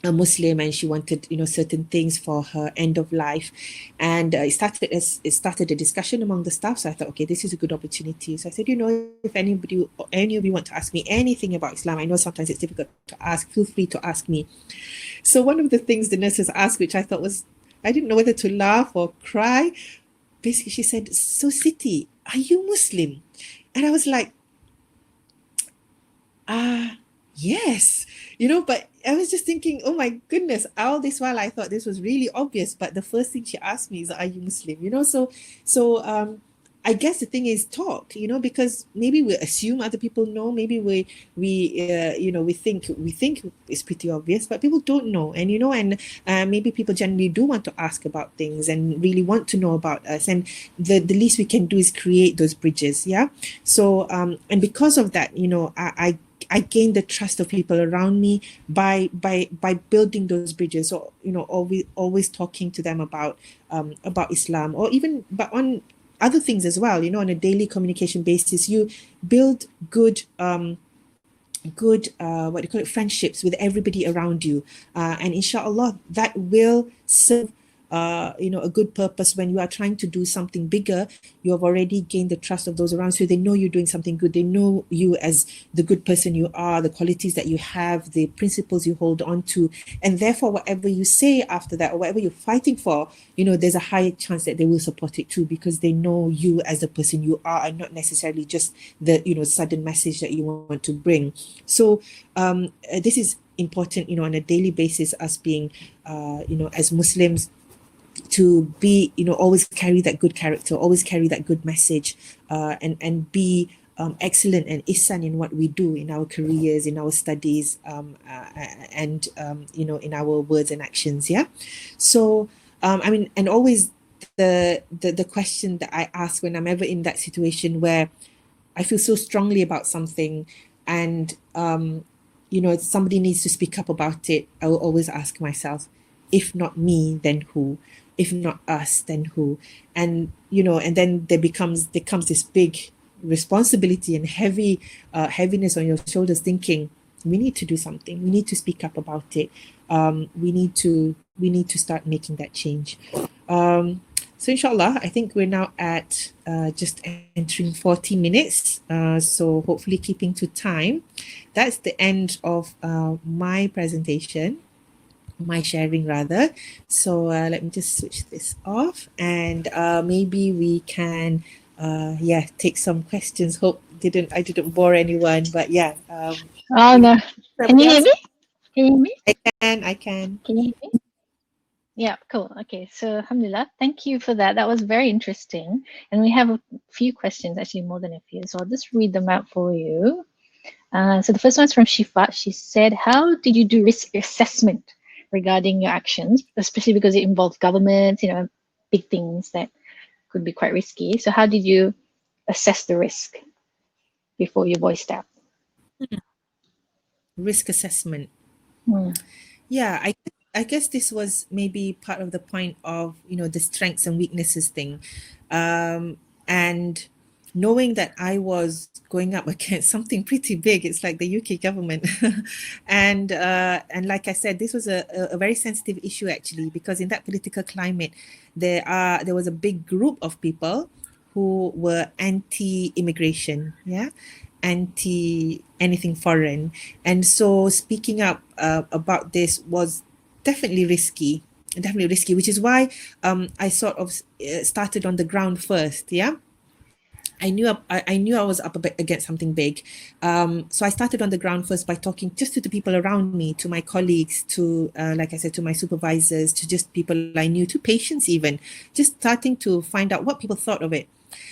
a Muslim and she wanted, certain things for her end of life. And it started a discussion among the staff. So I thought, okay, this is a good opportunity. So I said, if any of you want to ask me anything about Islam, I know sometimes it's difficult to ask, feel free to ask me. So one of the things the nurses asked, which I thought was, I didn't know whether to laugh or cry. Basically, she said, "So Siti, are you Muslim?" And I was like, yes, but I was just thinking, oh my goodness, all this while I thought this was really obvious, but the first thing she asked me is, are you Muslim? So I guess the thing is talk, because maybe we assume other people know, maybe we think it's pretty obvious, but people don't know. And maybe people generally do want to ask about things and really want to know about us, and the least we can do is create those bridges. Yeah. So and because of that, I gained the trust of people around me by building those bridges. So, always talking to them about Islam, or even but on other things as well. On a daily communication basis, you build good friendships with everybody around you, and inshallah that will serve a good purpose. When you are trying to do something bigger, you have already gained the trust of those around, so they know you're doing something good. They know you as the good person you are, the qualities that you have, the principles you hold on to, and therefore whatever you say after that, or whatever you're fighting for, there's a higher chance that they will support it too, because they know you as the person you are, and not necessarily just the sudden message that you want to bring. So this is important, on a daily basis, us being as Muslims, to be, always carry that good character, always carry that good message, and be excellent and ihsan in what we do, in our careers, in our studies, and in our words and actions. Yeah. So and always the question that I ask when I'm ever in that situation where I feel so strongly about something, and somebody needs to speak up about it, I will always ask myself, if not me, then who? If not us, then who? And and then there becomes this big responsibility and heaviness on your shoulders, thinking, we need to do something, we need to speak up about it, we need to start making that change. So inshallah, I think we're now at just entering 40 minutes, so hopefully keeping to time. That's the end of my presentation, my sharing rather. So let me just switch this off, and maybe we can take some questions. Hope I didn't bore anyone, but yeah. Oh no, can you hear me? Can you hear me? I can. Can you hear me? Yeah, cool. Okay, so alhamdulillah, thank you for that. That was very interesting. And we have a few questions, actually more than a few. So I'll just read them out for you. So the first one's from Shifa. She said, how did you do risk assessment regarding your actions, especially because it involves government, big things that could be quite risky. So how did you assess the risk before you voiced out? Risk assessment. Yeah, I guess this was maybe part of the point of, the strengths and weaknesses thing. And knowing that I was going up against something pretty big, it's like the UK government. And like I said, this was a very sensitive issue, actually, because in that political climate, there was a big group of people who were anti-immigration, anti anything foreign. And so speaking up about this was definitely risky, which is why I sort of started on the ground first, I knew I was up against something big. So I started on the ground first by talking just to the people around me, to my colleagues, to, like I said, to my supervisors, to just people I knew, to patients even, just starting to find out what people thought of it.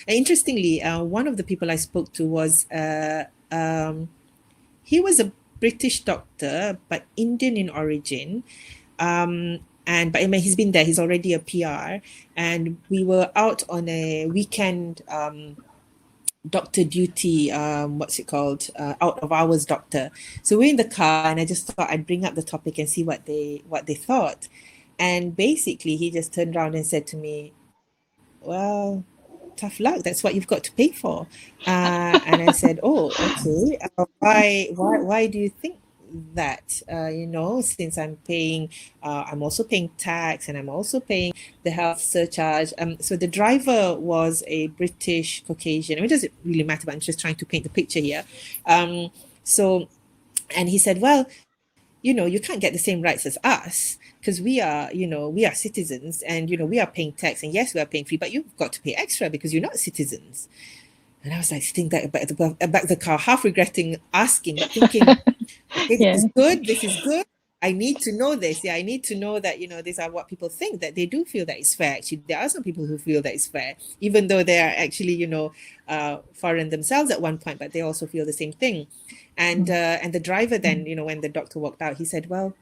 And interestingly, one of the people I spoke to was, he was a British doctor, but Indian in origin. But I mean, he's been there, he's already a PR. And we were out on a weekend doctor duty, what's it called, out of hours doctor. So we're in the car, and I just thought I'd bring up the topic and see what they thought. And basically he just turned around and said to me, well, tough luck, that's what you've got to pay for. And I said, oh, okay, why do you think that? Since I'm also paying tax, and I'm also paying the health surcharge. So the driver was a British Caucasian. I mean, it doesn't really matter, but I'm just trying to paint the picture here. And he said, well, you can't get the same rights as us, because we are citizens, and we are paying tax, and yes, we are paying fee, but you've got to pay extra because you're not citizens. And I was like sitting there back of the car, half regretting asking, but thinking, okay, this is good. I need to know this. Yeah, I need to know that, these are what people think, that they do feel that it's fair. Actually, there are some people who feel that it's fair, even though they are actually, foreign themselves at one point, but they also feel the same thing. And the driver then, when the doctor walked out, he said, well,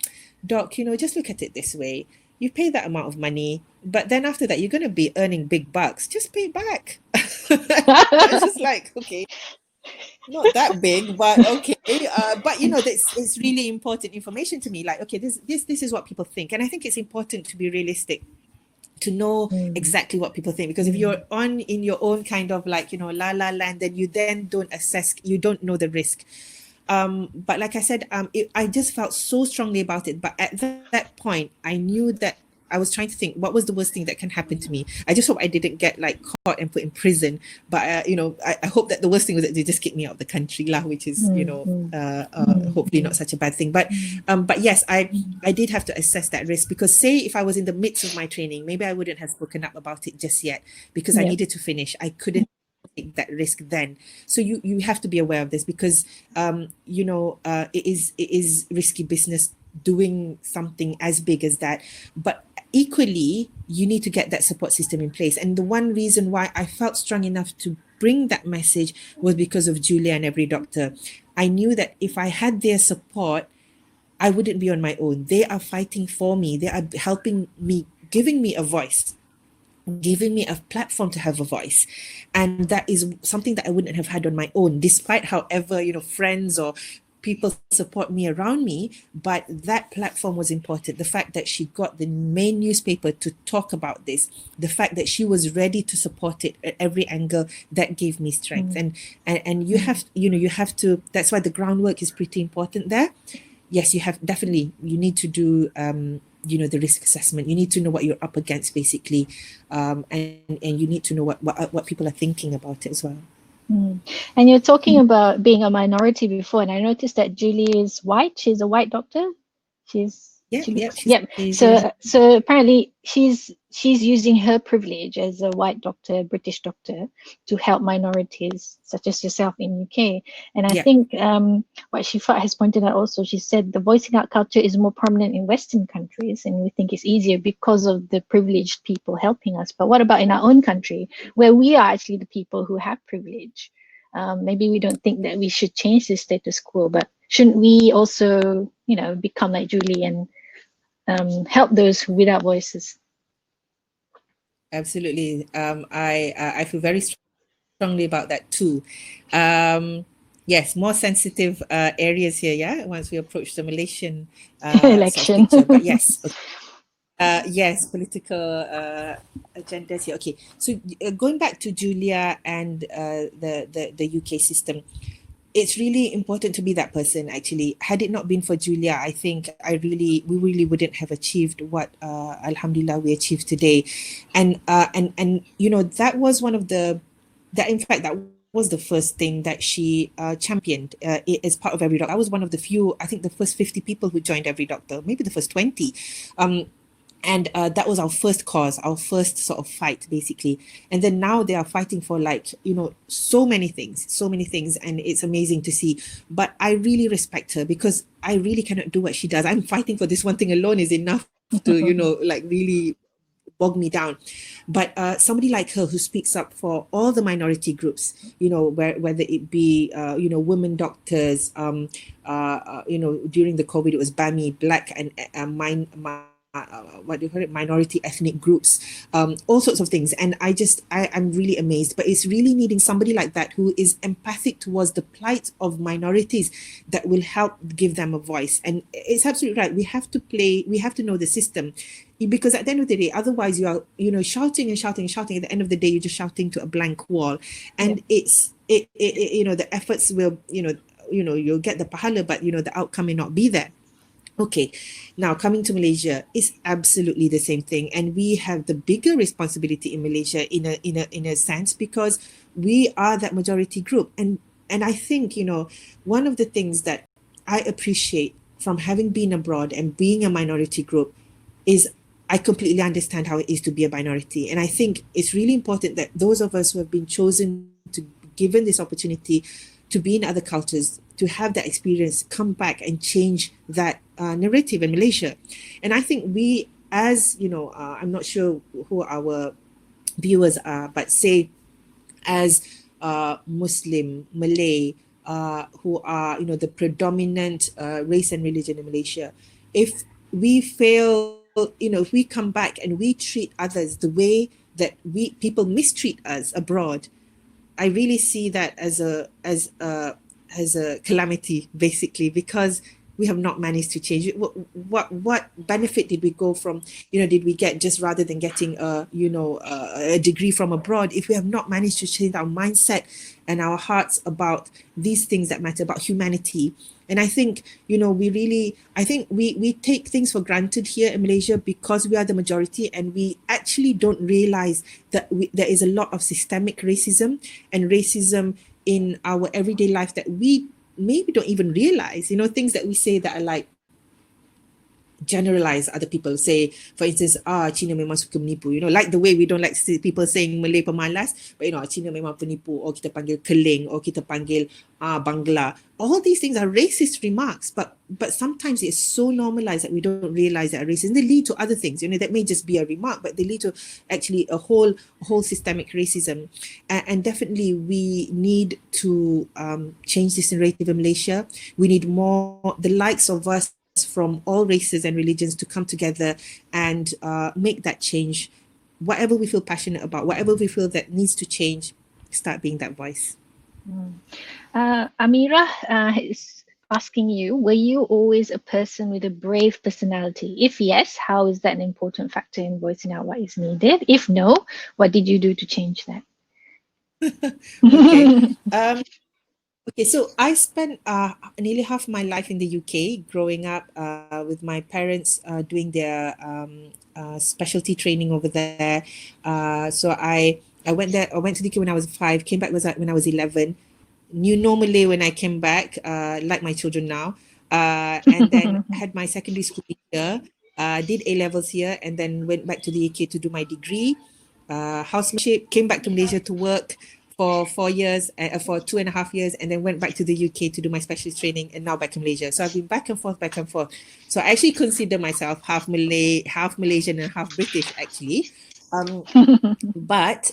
doc, just look at it this way. You pay that amount of money, but then after that, you're going to be earning big bucks. Just pay back. I was just like, okay, not that big, but okay. But it's really important information to me. Like, okay, this is what people think, and I think it's important to be realistic, to know exactly what people think, because if you're in your own kind of like la la land, then you then don't assess, you don't know the risk. But like I said, I just felt so strongly about it. But at that point, I knew that I was trying to think, what was the worst thing that can happen to me? I just hope I didn't get like caught and put in prison. But I hope that the worst thing was that they just kicked me out of the country, which is hopefully not such a bad thing. But yes, I did have to assess that risk, because say if I was in the midst of my training, maybe I wouldn't have spoken up about it just yet, because I needed to finish. I couldn't take that risk then. So you have to be aware of this, because it is risky business doing something as big as that. But equally, you need to get that support system in place. And the one reason why I felt strong enough to bring that message was because of Julia and every doctor. I knew that if I had their support, I wouldn't be on my own. They are fighting for me. They are helping me, giving me a voice, giving me a platform to have a voice. And that is something that I wouldn't have had on my own, despite however, friends or people support me around me. But that platform was important. The fact that she got the main newspaper to talk about this, the fact that she was ready to support it at every angle, that gave me strength. And you have to, that's why the groundwork is pretty important there. Yes, you need to do the risk assessment. You need to know what you're up against, basically, and you need to know what people are thinking about it as well. And you're talking about being a minority before, and I noticed that Julie is white. She's a white doctor. So apparently she's using her privilege as a white doctor, British doctor, to help minorities such as yourself in UK. And I think what Shifa has pointed out also, she said the voicing out culture is more prominent in Western countries, and we think it's easier because of the privileged people helping us. But what about in our own country, where we are actually the people who have privilege? Maybe we don't think that we should change the status quo, but shouldn't we also, become like Julie and help those without voices? Absolutely. I feel very strongly about that too. Yes, more sensitive areas here, yeah, once we approach the Malaysian election. Sort of picture. But yes. Yes, political agendas here. Okay, so going back to Julia and the UK system, it's really important to be that person. Actually, had it not been for Julia, I think we really wouldn't have achieved what Alhamdulillah we achieved today. And that was one of that was the first thing that she championed as part of Every Doctor. I was one of the few, I think the first 50 people who joined Every Doctor, maybe the first 20. And that was our first cause, our first sort of fight, basically. And then now they are fighting for, like, so many things. And it's amazing to see. But I really respect her, because I really cannot do what she does. I'm fighting for this one thing alone is enough to, like, really bog me down. But somebody like her, who speaks up for all the minority groups, whether it be, women doctors, during the COVID, it was BAMI, Black and what do you call it, minority ethnic groups, all sorts of things. And I'm really amazed. But it's really needing somebody like that, who is empathic towards the plight of minorities, that will help give them a voice. And it's absolutely right. We have to know the system, because at the end of the day, otherwise you are, shouting and shouting and shouting. At the end of the day, you're just shouting to a blank wall. And the efforts will, you'll get the pahala, but the outcome may not be there. Okay, now coming to Malaysia, it's absolutely the same thing, and we have the bigger responsibility in Malaysia in a sense, because we are that majority group. And I think, one of the things that I appreciate from having been abroad and being a minority group is I completely understand how it is to be a minority. And I think it's really important that those of us who have been chosen to given this opportunity to be in other cultures, to have that experience, come back and change that narrative in Malaysia. And I think we, as I'm not sure who our viewers are, but say as Muslim, Malay, who are the predominant race and religion in Malaysia, if we fail, if we come back and we treat others the way that people mistreat us abroad, I really see that as a calamity, basically, because we have not managed to change it. What benefit did we go from, did we get just rather than getting a degree from abroad, if we have not managed to change our mindset and our hearts about these things that matter, about humanity. And I think, we take things for granted here in Malaysia because we are the majority, and we actually don't realize that there is a lot of systemic racism and racism in our everyday life that we maybe don't even realize, things that we say that are like generalize other people. Say, for instance, Cina memang suka menipu, like the way we don't like people saying Malay pemalas, but Cina memang penipu, or kita panggil keling, or kita panggil Bangla. All these things are racist remarks, but sometimes it's so normalized that we don't realize that are racist. And they lead to other things, that may just be a remark, but they lead to actually a whole systemic racism. And definitely we need to change this narrative in Malaysia. We need more, the likes of us from all races and religions, to come together and make that change. Whatever we feel passionate about, whatever we feel that needs to change, start being that voice. Amirah is asking you, were you always a person with a brave personality? If yes, how is that an important factor in voicing out what is needed? If no, what did you do to change that? Okay. Okay, so I spent nearly half my life in the UK, growing up with my parents doing their specialty training over there. So I went there. I went to the UK when I was 5. Came back when I was 11. Knew no Malay when I came back, like my children now. And then had my secondary school here. Did A-levels here, and then went back to the UK to do my degree. Housemanship. Came back to Malaysia to work for 4 years, for 2.5 years, and then went back to the UK to do my specialist training, and now back in Malaysia. So I've been back and forth. So I actually consider myself half Malay, half Malaysian, and half British, actually. But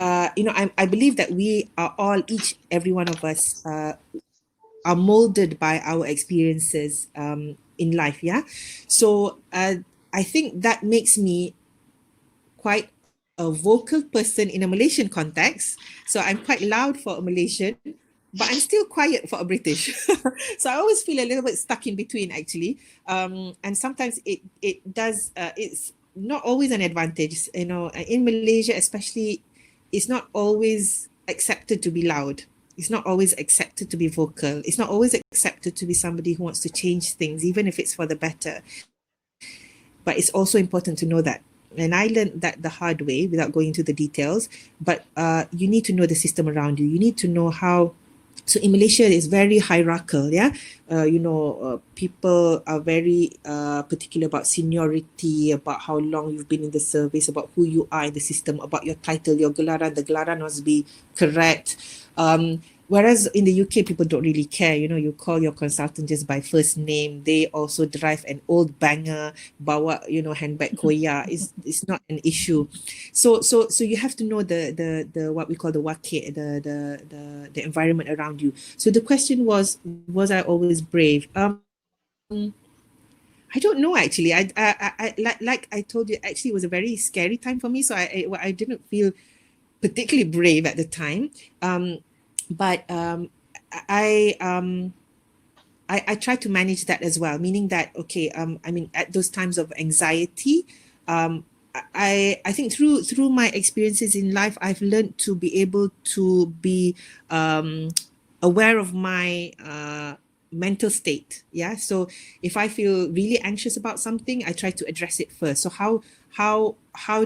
I believe that we are all, every one of us, are molded by our experiences in life. Yeah. So I think that makes me quite a vocal person in a Malaysian context. So I'm quite loud for a Malaysian, but I'm still quiet for a British. So I always feel a little bit stuck in between, actually. And sometimes it does, it's not always an advantage. In Malaysia especially, it's not always accepted to be loud. It's not always accepted to be vocal. It's not always accepted to be somebody who wants to change things, even if it's for the better. But it's also important to know that. And I learned that the hard way, without going into the details. But you need to know the system around you. You need to know how So in Malaysia, it's very hierarchical, yeah. People are very particular about seniority, about how long you've been in the service, about who you are in the system, about your title, your gelaran. The gelaran must be correct. Whereas in the UK, people don't really care. You call your consultant just by first name. They also drive an old banger, bawa, handbag koya. It's not an issue. So you have to know the what we call the wakil, the environment around you. So the question was I always brave? I don't know actually. I like I told you, actually it was a very scary time for me. So I didn't feel particularly brave at the time. But I try to manage that as well, meaning that, okay, I mean, at those times of anxiety, I think through my experiences in life, I've learned to be able to be aware of my mental state. Yeah. So if I feel really anxious about something, I try to address it first. So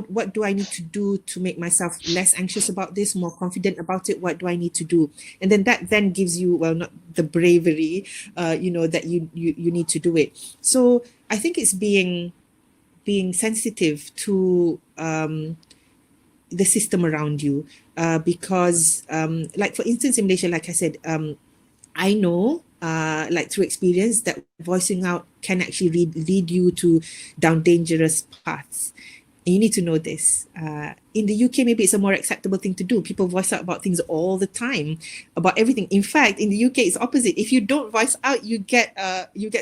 what do I need to do to make myself less anxious about this, more confident about it? What do I need to do? And then that then gives you, well, not the bravery, that you need to do it. So I think it's being sensitive to the system around you, because like for instance in Malaysia, like I said, I know like through experience that voicing out can actually lead you to down dangerous paths. And you need to know this. In the UK, maybe it's a more acceptable thing to do. People voice out about things all the time, about everything. In fact, in the UK, it's opposite. If you don't voice out, you get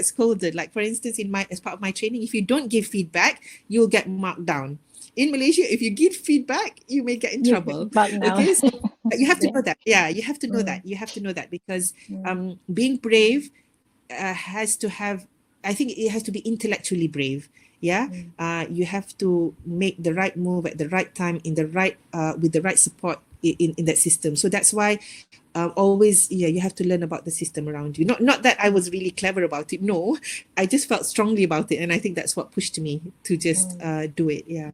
scolded. Like for instance, as part of my training, if you don't give feedback, you'll get marked down. In Malaysia, if you give feedback, you may get in trouble. Okay, so you have to know that. Yeah, you have to know that. You have to know that because being brave has to have, I think it has to be intellectually brave. Yeah, you have to make the right move at the right time, in the right with the right support in that system. So that's why always, you have to learn about the system around you. Not that I was really clever about it. No, I just felt strongly about it, and I think that's what pushed me to just do it. Yeah.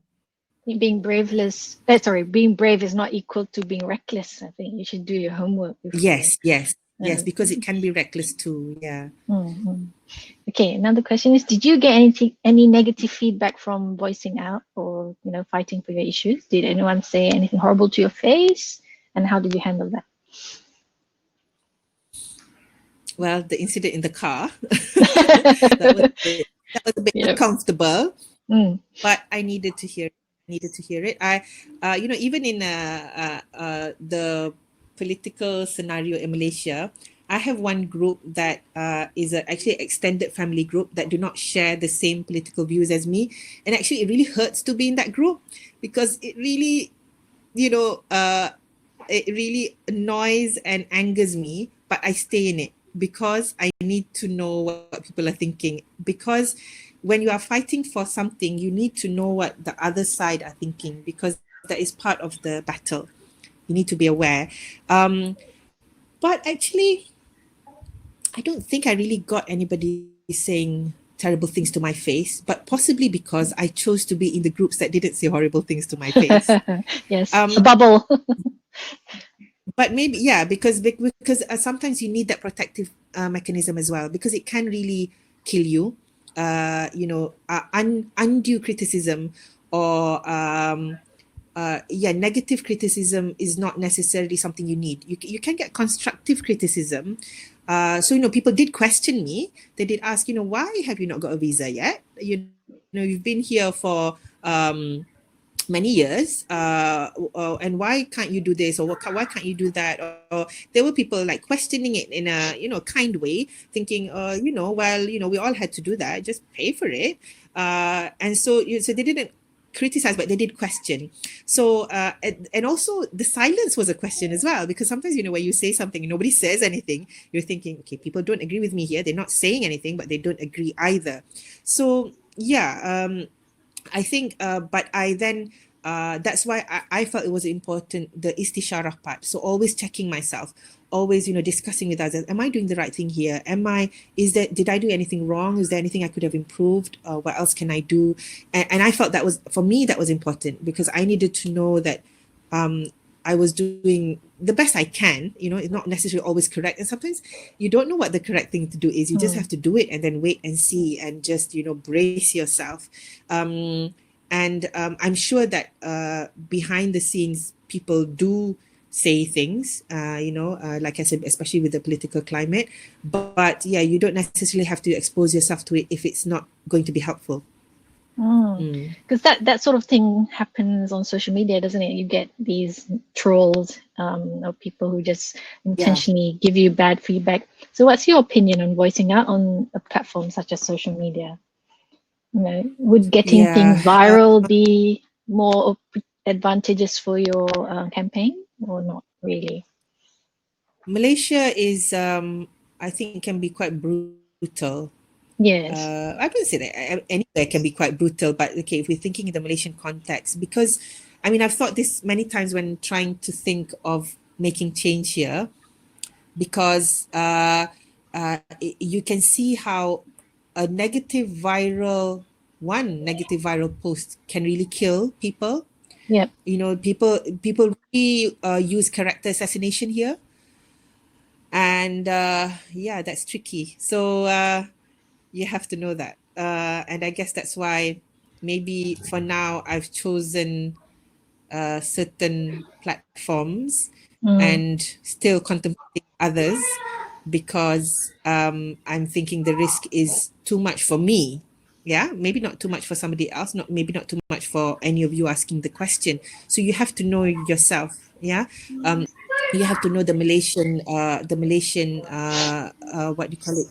Being brave is not equal to being reckless. I think you should do your homework before. Yes, because it can be reckless too. Yeah. Okay, another question is, did you get any negative feedback from voicing out or fighting for your issues? Did anyone say anything horrible to your face, and how did you handle that? Well, the incident in the car, that was a bit uncomfortable, but I needed to hear it. I even in the political scenario in Malaysia, I have one group that is actually an extended family group that do not share the same political views as me, and actually it really hurts to be in that group because it really, it really annoys and angers me, but I stay in it because I need to know what people are thinking. Because when you are fighting for something, you need to know what the other side are thinking, because that is part of the battle. You need to be aware. But actually, I don't think I really got anybody saying terrible things to my face, but possibly because I chose to be in the groups that didn't say horrible things to my face. Yes, a bubble. But maybe, because sometimes you need that protective mechanism as well, because it can really kill you. Undue criticism or negative criticism is not necessarily something you need. You can get constructive criticism. So people did question me. They did ask, why have you not got a visa yet? You've been here for many years, and why can't you do this, or why can't you do that? Or there were people like questioning it in a kind way, thinking we all had to do that, just pay for it. And so they didn't criticize, but they did question. So and also the silence was a question as well, because sometimes when you say something and nobody says anything, you're thinking, okay, people don't agree with me here, they're not saying anything, but they don't agree either. So I think, but I then, that's why I felt it was important, the istisharah part. So always checking myself, always, discussing with others. Am I doing the right thing here? Did I do anything wrong? Is there anything I could have improved? What else can I do? And I felt that was, for me, that was important, because I needed to know that I was doing the best I can. It's not necessarily always correct, and sometimes you don't know what the correct thing to do is. You just have to do it and then wait and see and just brace yourself. And I'm sure that behind the scenes people do say things, like I said, especially with the political climate. But yeah, you don't necessarily have to expose yourself to it if it's not going to be helpful. Because that sort of thing happens on social media, doesn't it? You get these trolls of people who just intentionally give you bad feedback. So what's your opinion on voicing out on a platform such as social media? Would getting things viral be more advantageous for your campaign or not really? Malaysia is, I think, can be quite brutal. Yes. I wouldn't say that anywhere can be quite brutal, but okay, if we're thinking in the Malaysian context, because I've thought this many times when trying to think of making change here, because you can see how one negative viral post can really kill people. Yep. People really use character assassination here, and that's tricky. So you have to know that, and I guess that's why maybe for now I've chosen certain platforms and still contemplating others, because I'm thinking the risk is too much for me. Maybe not too much for somebody else, maybe not too much for any of you asking the question. So you have to know yourself. You have to know the Malaysian what do you call it,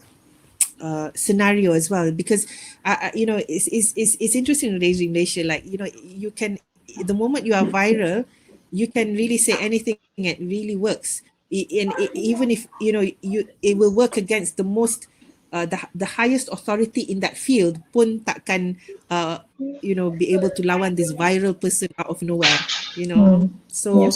scenario as well, because it's interesting in Malaysia. Like, you can, the moment you are viral, you can really say anything and it really works. And even if it will work against the most the highest authority in that field pun takkan be able to lawan this viral person out of nowhere. So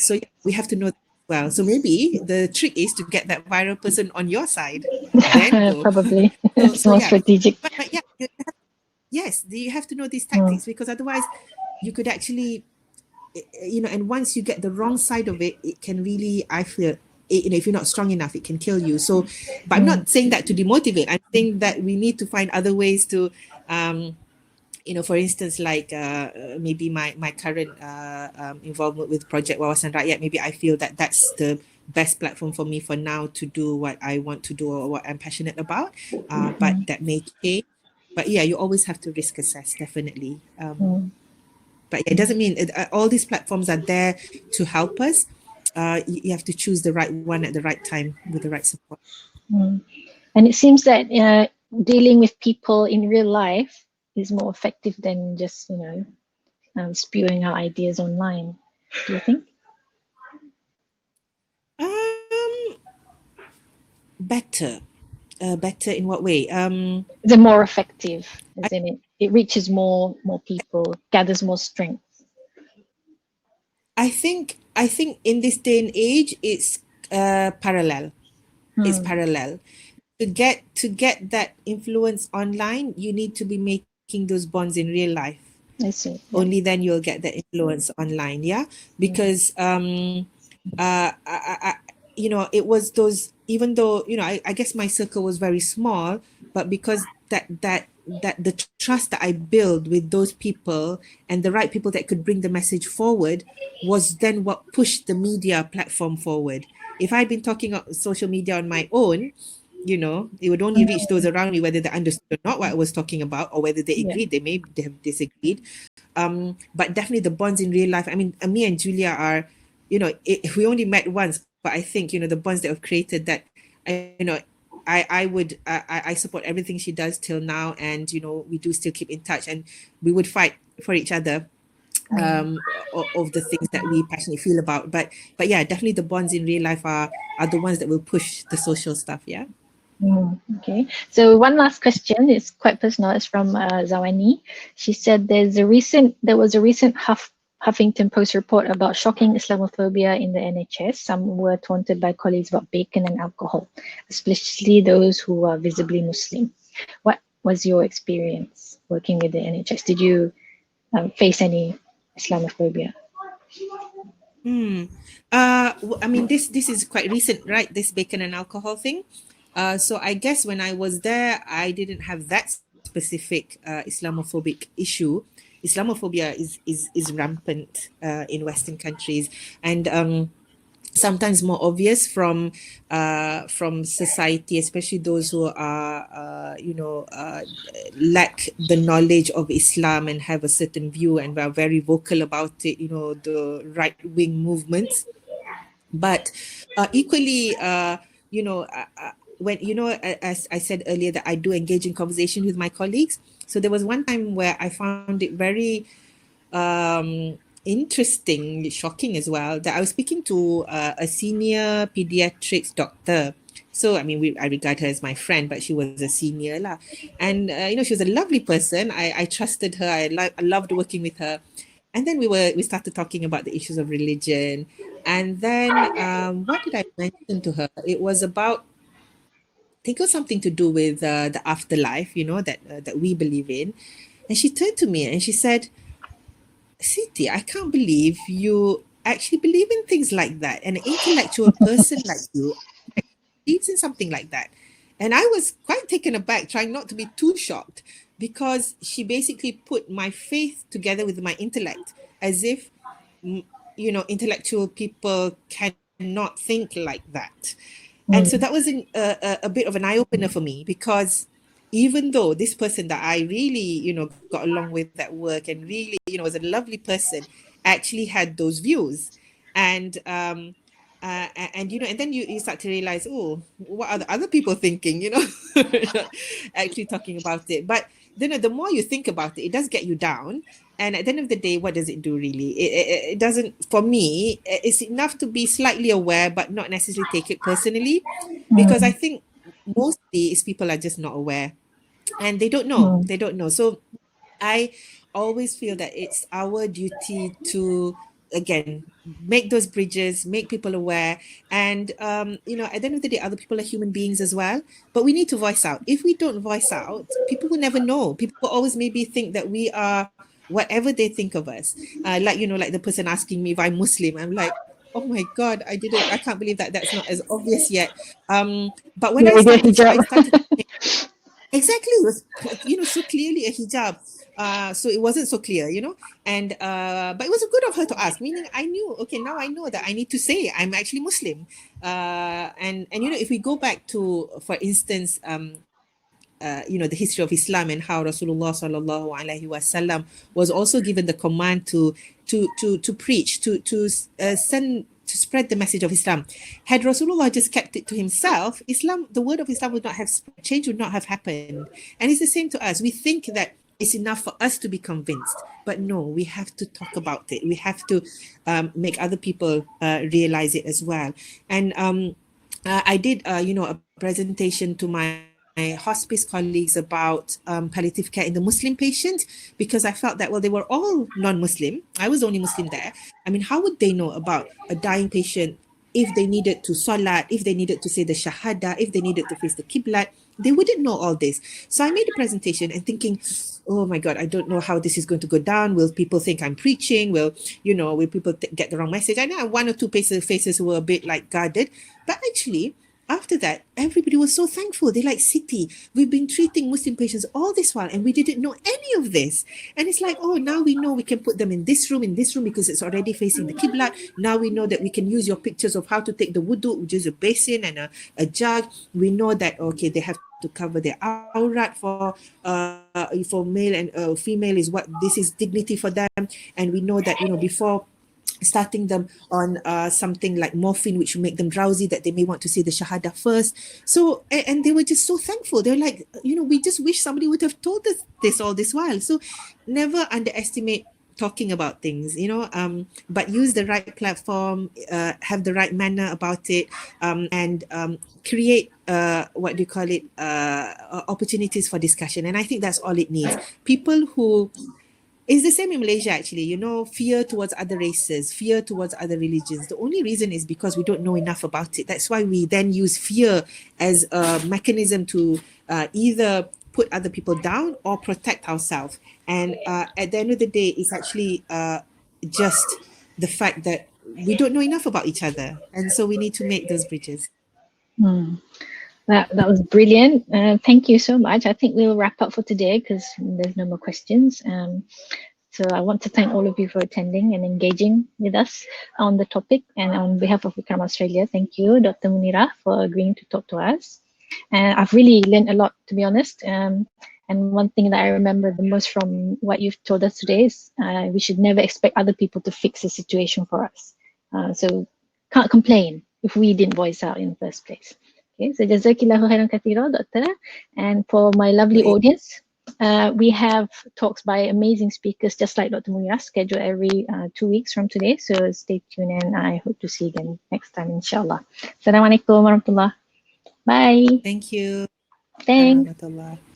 yeah, we have to know that as well. So maybe the trick is to get that viral person on your side, then go. Probably. So, It's more strategic. but yeah, yes, you have to know these tactics, because otherwise you could actually, and once you get the wrong side of it, it can really, I feel, if you're not strong enough, it can kill you. So, but I'm not saying that to demotivate. I'm saying that we need to find other ways to, for instance, like maybe my current involvement with Project Wawasan Rakyat, maybe I feel that that's the best platform for me for now to do what I want to do or what I'm passionate about. But that may change. But yeah, you always have to risk assess, definitely. But it doesn't mean all these platforms are there to help us. You have to choose the right one at the right time with the right support. And it seems that dealing with people in real life is more effective than just spewing out ideas online. Do you think? Better in what way? They're more effective, isn't it? It reaches more people, gathers more strength. I think in this day and age, it's parallel. It's parallel. To get that influence online, you need to be making those bonds in real life. I see. Only then you'll get that influence online. Because it was those, even though I guess my circle was very small, but because that the trust that I built with those people and the right people that could bring the message forward was then what pushed the media platform forward. If I'd been talking on social media on my own, it would only reach those around me, whether they understood or not what I was talking about, or whether they agreed. They may have disagreed. But definitely the bonds in real life. I mean, me and Julia are, we only met once, but I think, the bonds that we've created, that, I support everything she does till now, and we do still keep in touch, and we would fight for each other of the things that we passionately feel about. But yeah, definitely the bonds in real life are the ones that will push the social stuff. Okay, so one last question. It's quite personal. It's from Zawani. She said there was a recent Huffington Post report about shocking Islamophobia in the NHS. Some were taunted by colleagues about bacon and alcohol, especially those who are visibly Muslim. What was your experience working with the NHS? Did you face any Islamophobia? I mean, this is quite recent, right? This bacon and alcohol thing. So I guess when I was there, I didn't have that specific Islamophobic issue. Islamophobia is rampant in Western countries, and sometimes more obvious from society, especially those who are lack the knowledge of Islam and have a certain view and are very vocal about it. The right wing movements, but equally, when as I said earlier, that I do engage in conversation with my colleagues. So there was one time where I found it very interesting, shocking as well, that I was speaking to a senior pediatrics doctor. So I mean, I regard her as my friend, but she was a senior lah, and she was a lovely person. I trusted her. I loved working with her, and then we started talking about the issues of religion, and then what did I mention to her? It was about, I think it was something to do with the afterlife, that we believe in, and she turned to me and she said, Siti, I can't believe you actually believe in things like that. An intellectual person like you believes in something like that. And I was quite taken aback, trying not to be too shocked, because she basically put my faith together with my intellect, as if, intellectual people cannot think like that. And so that was a bit of an eye-opener for me, because even though this person that I really, got along with at work and really, was a lovely person, actually had those views. And and then you start to realize, oh, what are the other people thinking, actually talking about it. But then the more you think about it, it does get you down. And at the end of the day, what does it do really? It doesn't, for me, it's enough to be slightly aware, but not necessarily take it personally, because I think mostly is people are just not aware and they don't know. They don't know. So I always feel that it's our duty to, again, make those bridges, make people aware. And, at the end of the day, other people are human beings as well. But we need to voice out. If we don't voice out, people will never know. People will always maybe think that we are whatever they think of us. Like the person asking me if I'm Muslim. I'm like, oh my God, I can't believe that that's not as obvious yet. But when I started exactly, it was, so clearly a hijab. So it wasn't so clear, and but it was good of her to ask, meaning I knew, okay, now I know that I need to say I'm actually Muslim. And if we go back to, for instance, the history of Islam and how Rasulullah sallallahu alaihi wasallam was also given the command to preach, to spread the message of Islam. Had Rasulullah just kept it to himself, the word of Islam would not have spread, change would not have happened. And it's the same to us. We think that it's enough for us to be convinced, but no, we have to talk about it. We have to make other people realize it as well. And I did, a presentation to my hospice colleagues about palliative care in the Muslim patient, because I felt that, well, they were all non-Muslim. I was the only Muslim there. I mean, how would they know about a dying patient if they needed to salat, if they needed to say the shahada, if they needed to face the qiblat? They wouldn't know all this. So I made a presentation and thinking, oh my God, I don't know how this is going to go down. Will people think I'm preaching? Will people get the wrong message? I know I have one or two faces who were a bit like guarded, but actually, after that, everybody was so thankful. They're like, Siti, we've been treating Muslim patients all this while and we didn't know any of this. And it's like, oh, now we know we can put them in this room because it's already facing the Qiblat. Now we know that we can use your pictures of how to take the wudu, which is a basin and a jug. We know that, okay, they have to cover their awrat for male and female is what this is dignity for them. And we know that, before starting them on something like morphine, which will make them drowsy, that they may want to say the shahada first. So, and they were just so thankful. They're like, we just wish somebody would have told us this all this while. So never underestimate talking about things, but use the right platform, have the right manner about it, and create opportunities for discussion. And I think that's all it needs. People who It's the same in Malaysia, actually. Fear towards other races, fear towards other religions. The only reason is because we don't know enough about it. That's why we then use fear as a mechanism to either put other people down or protect ourselves. And at the end of the day, it's actually just the fact that we don't know enough about each other, and so we need to make those bridges. That was brilliant. Thank you so much. I think we'll wrap up for today because there's no more questions. So I want to thank all of you for attending and engaging with us on the topic. And on behalf of Vikram Australia, thank you, Dr. Munirah, for agreeing to talk to us. And I've really learned a lot, to be honest. And one thing that I remember the most from what you've told us today is we should never expect other people to fix the situation for us. So can't complain if we didn't voice out in the first place. Okay, so Jazakillahu khairan kathira, Doctor. And for my lovely audience, we have talks by amazing speakers just like Dr. Munirah, scheduled every 2 weeks from today. So stay tuned and I hope to see you again next time, inshallah. Assalamualaikum warahmatullah. Bye. Thank you. Thanks. Warahmatullah.